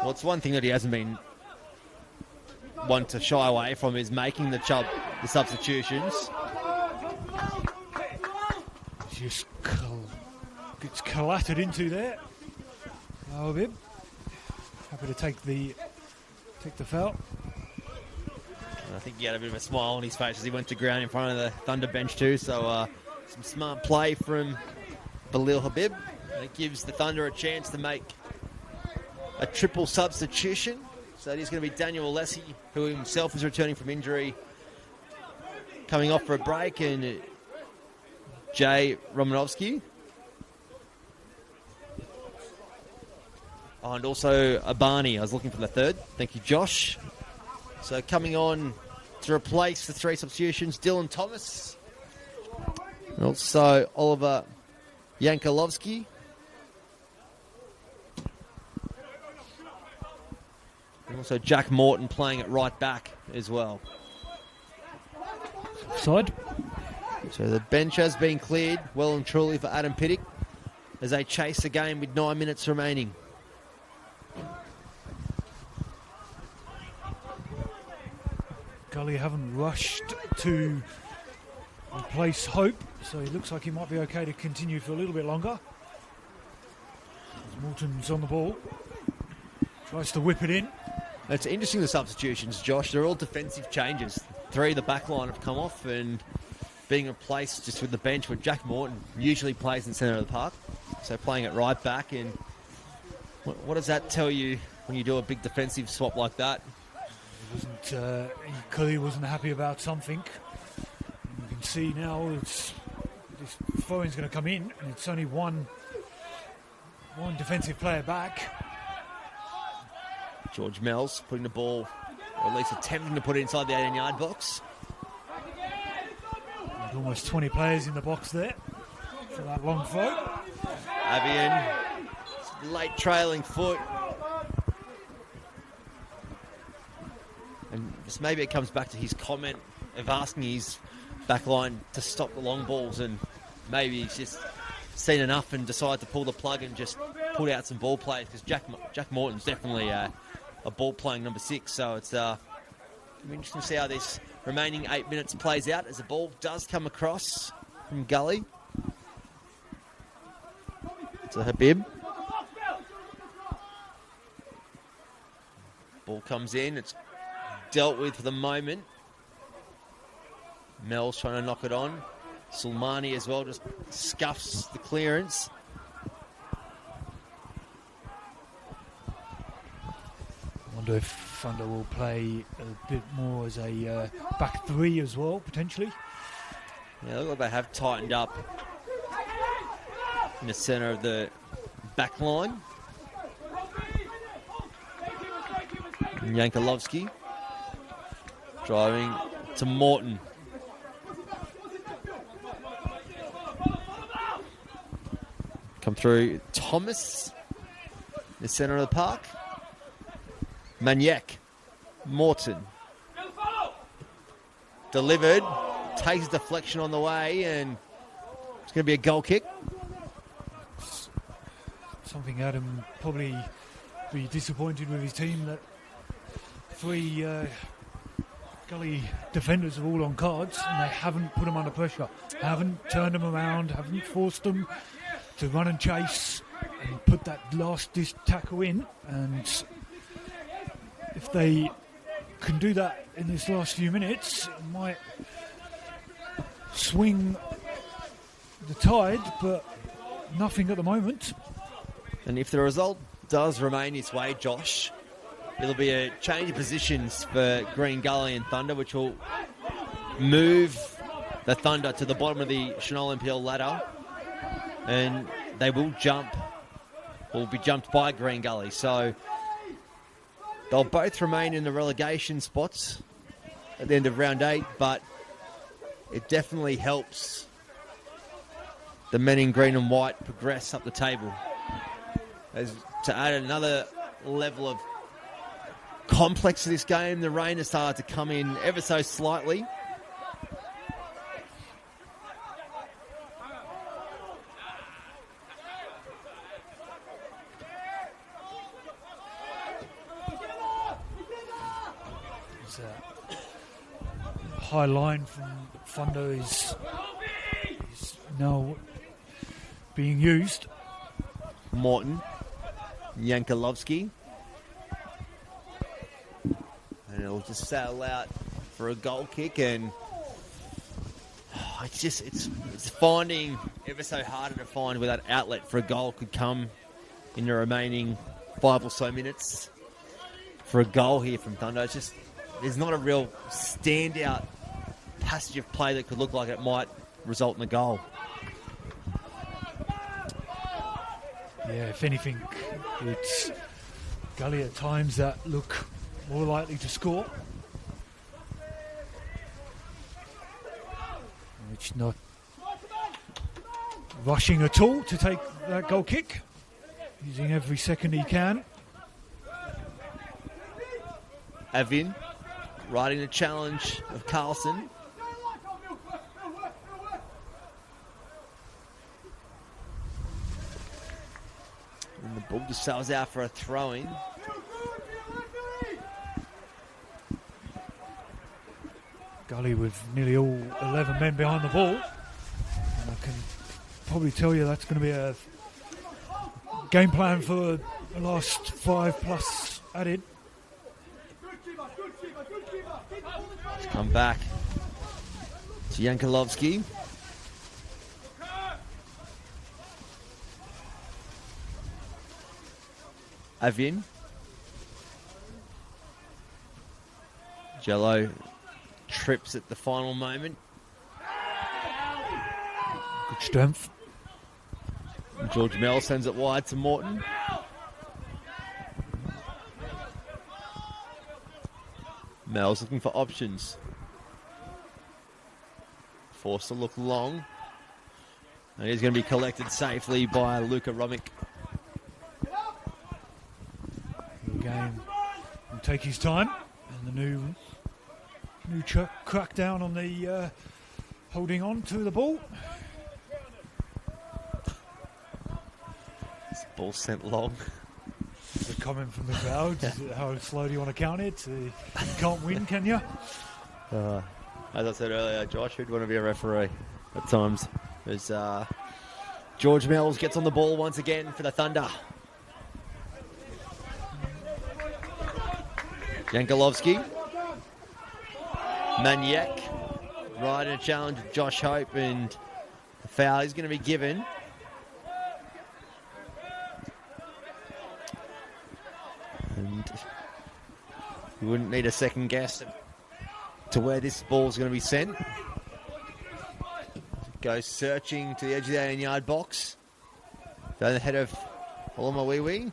Well, it's one thing that he hasn't been one to shy away from is making the substitutions. Just gets collatted into there. Oh, Bib. Happy to take the foul. And I think he had a bit of a smile on his face as he went to ground in front of the Thunder bench too. So some smart play from Balil Habib. And it gives the Thunder a chance to make a triple substitution. So it is going to be Daniel Alessi, who himself is returning from injury, coming off for a break, and Jay Romanovsky. Oh, and also Abani. I was looking for the third. Thank you, Josh. So coming on to replace the three substitutions, Dylan Thomas. And also Oliver Yankolovsky. And also Jack Morton playing at right back as well. Side. So the bench has been cleared well and truly for Adam Pittick as they chase the game with 9 minutes remaining. Gully haven't rushed to replace Hope, so he looks like he might be okay to continue for a little bit longer. Morton's on the ball. Tries to whip it in. It's interesting, the substitutions, Josh. They're all defensive changes. Three of the back line have come off and being replaced just with the bench, where Jack Morton usually plays in the centre of the park. So playing it right back. And what does that tell you when you do a big defensive swap like that? He clearly wasn't happy about something. You can see now this throwing's going to come in, and it's only one defensive player back. George Mells putting the ball, or at least attempting to put it inside the 18-yard box. And almost 20 players in the box there for that long throw. Avian, late trailing foot. And just maybe it comes back to his comment of asking his back line to stop the long balls, and maybe he's just seen enough and decided to pull the plug and just put out some ball plays, because Jack Morton's definitely a ball-playing number 6, so it's going to be interesting to see how this remaining 8 minutes plays out as the ball does come across from Gully. To Habib. Ball comes in, it's dealt with for the moment. Mel's trying to knock it on. Sulmani as well just scuffs the clearance. I wonder if Thunder will play a bit more as a back three as well, potentially. Yeah, look like they have tightened up in the centre of the back line. Yankolovsky driving to Morton. Come through Thomas, the centre of the park. Maniac, Morton. Delivered, takes a deflection on the way, and it's going to be a goal kick. Something Adam probably be disappointed with his team, that 3 Gully defenders are all on cards and they haven't put them under pressure, haven't turned them around, haven't forced them to run and chase and put that last tackle in. And if they can do that in this last few minutes, it might swing the tide, but nothing at the moment. And if the result does remain this way, Josh, it'll be a change of positions for Green Gully and Thunder, which will move the Thunder to the bottom of the Senol NPL ladder, and they will be jumped by Green Gully. So they'll both remain in the relegation spots at the end of round 8, but it definitely helps the men in green and white progress up the table. As to add another level of complex to this game, the rain has started to come in ever so slightly. High line from Thunder is now being used. Morton, Yankolovsky, and it'll just sail out for a goal kick, and it's finding ever so harder to find where that outlet for a goal could come in the remaining 5 or so minutes for a goal here from Thunder. It's just, there's not a real standout passage of play that could look like it might result in a goal. Yeah, if anything, it's Gully at times that look more likely to score. It's not rushing at all to take that goal kick, using every second he can. Avin riding the challenge of Carlson. And the ball just sails out for a throw-in. Gully with nearly all 11 men behind the ball. And I can probably tell you that's going to be a game plan for the last 5+ added. Let's come back to Yankolovsky. Avin. Jello trips at the final moment. Good strength. George Mell sends it wide to Morton. Mel's looking for options. Forced to look long. And he's going to be collected safely by Luka Romick. The game will take his time. And the new crackdown on the holding on to the ball. This ball sent long. The comment from the crowd. How slow do you want to count it? You can't win, can you? As I said earlier, Josh, who'd want to be a referee at times? As George Mills gets on the ball once again for the Thunder. Yankolovsky. Maniac. Right in a challenge with Josh Hope, and the foul is going to be given. And you wouldn't need a second guess to where this ball's going to be sent. Goes searching to the edge of the 18-yard box. Down the head of Olomawiwi.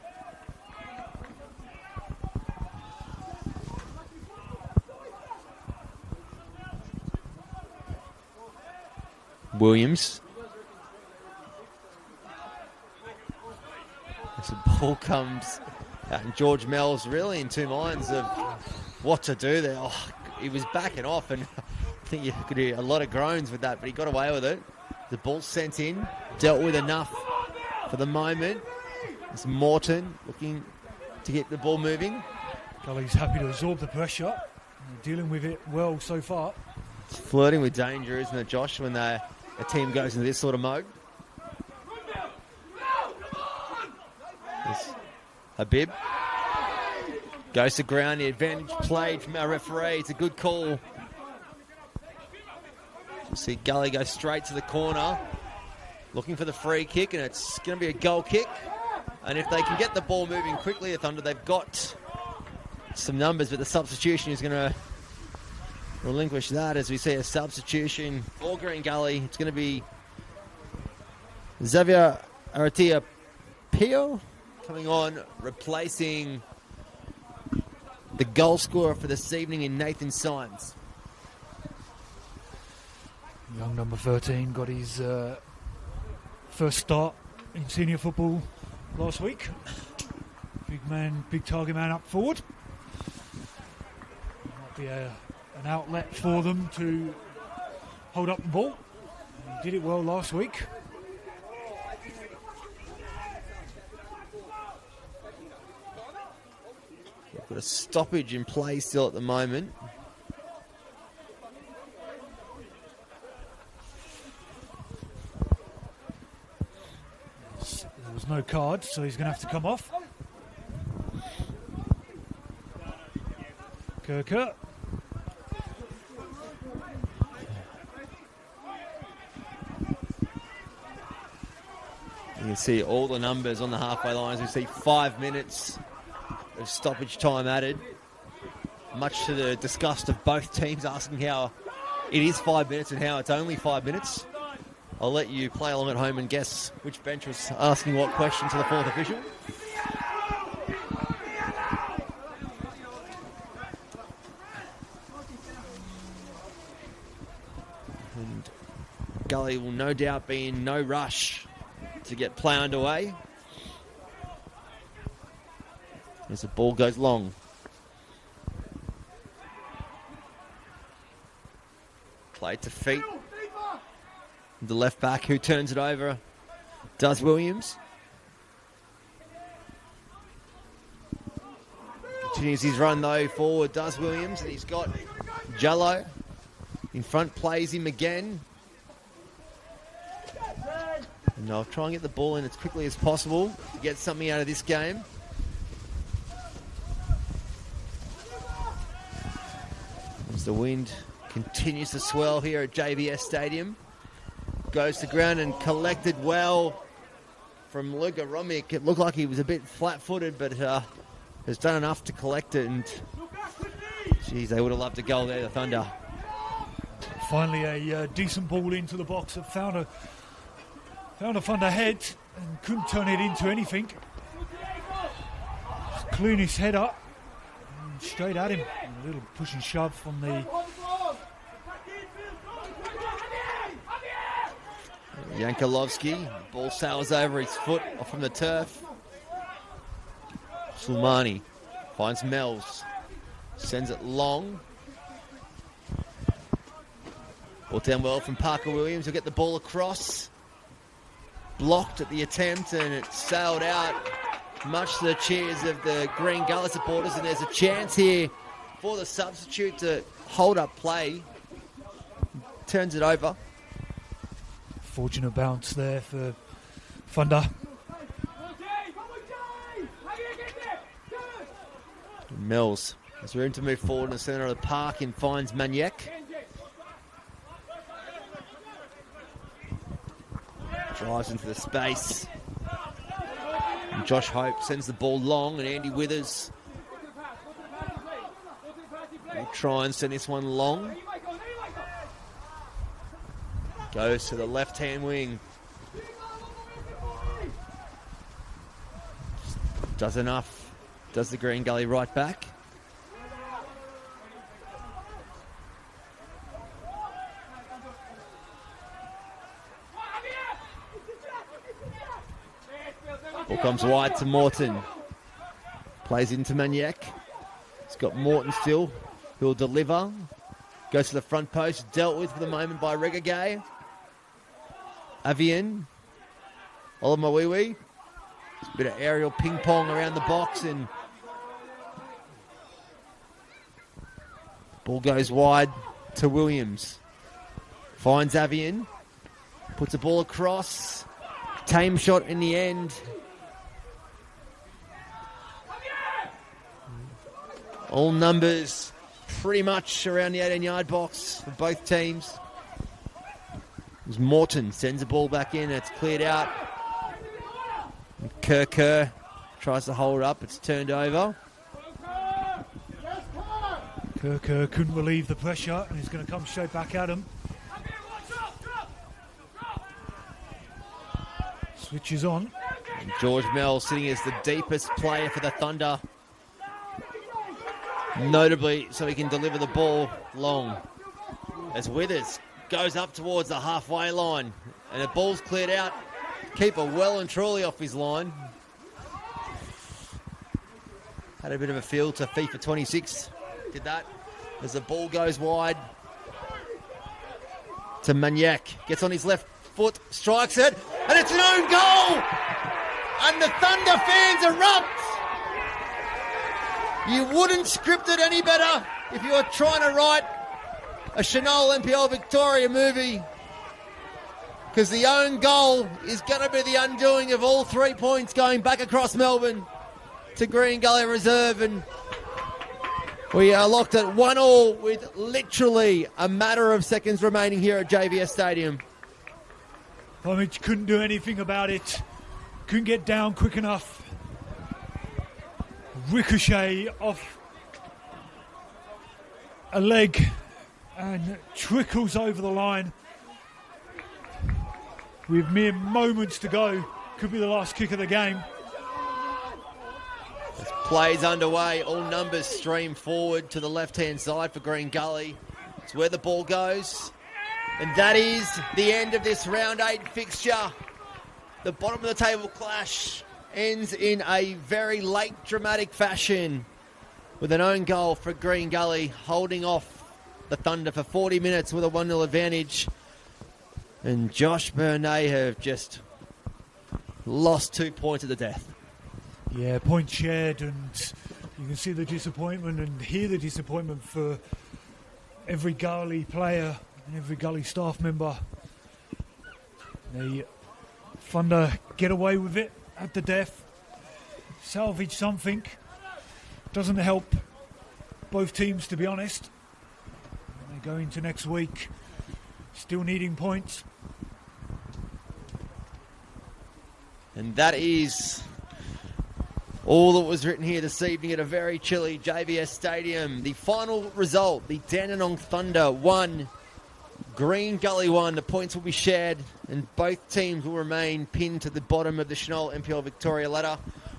Williams. As the ball comes out, and George Mell's really in two minds of what to do there. Oh, he was backing off, and I think you could hear a lot of groans with that, but he got away with it. The ball sent in, dealt with enough for the moment. It's Morton looking to get the ball moving. Gully's happy to absorb the pressure. Dealing with it well so far. It's flirting with danger, isn't it, Josh, when a team goes into this sort of mode? Habib goes to ground. The advantage played from our referee. It's a good call. You see Gully go straight to the corner, looking for the free kick, and it's going to be a goal kick. And if they can get the ball moving quickly, the Thunder, they've got some numbers, but the substitution is going to relinquish that as we see a substitution for Green Gully. It's going to be Xavier Aratia Pio coming on, replacing the goal scorer for this evening in Nathan Symes. Young number 13 got his first start in senior football last week. Big target man up forward. Might be an outlet for them to hold up the ball. He did it well last week. We've got a stoppage in play still at the moment. There was no card, so he's going to have to come off. Kirker. You can see all the numbers on the halfway lines. We see 5 minutes of stoppage time added, much to the disgust of both teams, asking how it is 5 minutes and how it's only 5 minutes. I'll let you play along at home and guess which bench was asking what question to the fourth official. And Gully will no doubt be in no rush to get play underway as the ball goes long. Play to feet. The left back who turns it over does Williams. Continues his run though forward, does Williams, and he's got Jello in front, plays him again. And I'll try and get the ball in as quickly as possible to get something out of this game. As the wind continues to swell here at JVS Stadium. Goes to ground and collected well from Luka Romic. It looked like he was a bit flat-footed, but has done enough to collect it. And geez, they would have loved a goal there, the Thunder. Finally, a decent ball into the box that found a Thunder head and couldn't turn it into anything. Just clean his head up and straight at him. A little push and shove from the Yankolovsky. Ball sails over his foot off from the turf. Sulmani finds Mells. Sends it long. Ball down well from Parker Williams. He'll get the ball across. Blocked at the attempt, and it sailed out, much to the cheers of the Green Gully supporters. And there's a chance here for the substitute to hold up play. Turns it over. fortunate bounce there for Thunder. Mills has room to move forward in the centre of the park and finds Maniek. Drives into the space. And Josh Hope sends the ball long, and Andy Withers will try and send this one long. Goes to the left-hand wing. Does enough. Does the Green Gully right back. Ball comes wide to Morton. Plays into Maniek. He's got Morton still, who'll deliver. Goes to the front post. Dealt with for the moment by Regagay. Avian. Olamawiwi. A bit of aerial ping pong around the box, and ball goes wide to Williams. Finds Avian. Puts the ball across. Tame shot in the end. All numbers pretty much around the 18-yard box for both teams. As Morton sends the ball back in. It's cleared out. Kerr tries to hold up. It's turned over. Kirk couldn't relieve the pressure and he's going to come straight back at him. Switches on. And George Mell sitting as the deepest player for the Thunder. Notably, so he can deliver the ball long. As Withers goes up towards the halfway line. And the ball's cleared out. Keeper well and truly off his line. Had a bit of a feel to FIFA 26. Did that. As the ball goes wide. To Maniac. Gets on his left foot. Strikes it. And it's an own goal! And the Thunder fans erupt! You wouldn't script it any better if you were trying to write a Senol NPL Victoria movie, because the own goal is going to be the undoing of all 3 points going back across Melbourne to Green Gully Reserve, and we are locked at 1-1 with literally a matter of seconds remaining here at JVS Stadium. Bromwich couldn't do anything about it, couldn't get down quick enough. Ricochet off a leg and trickles over the line with mere moments to go. Could be the last kick of the game. As play's underway, all numbers stream forward to the left-hand side for Green Gully. It's where the ball goes. And that is the end of this round 8 fixture. The bottom of the table clash ends in a very late dramatic fashion with an own goal for Green Gully, holding off the Thunder for 40 minutes with a 1-0 advantage. And Josh Burnett have just lost 2 points at the death. Yeah, point shared, and you can see the disappointment and hear the disappointment for every Gully player and every Gully staff member. The Thunder get away with it at the death, salvage something. Doesn't help both teams, to be honest. They go into next week still needing points. And that is all that was written here this evening at a very chilly JVS Stadium. The final result, the Dandenong Thunder 1, Green Gully 1. The points will be shared and both teams will remain pinned to the bottom of the Senol NPL Victoria ladder.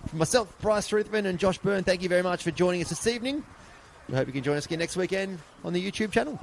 For myself, Bryce Ruthven and Josh Byrne, thank you very much for joining us this evening. We hope you can join us again next weekend on the YouTube channel.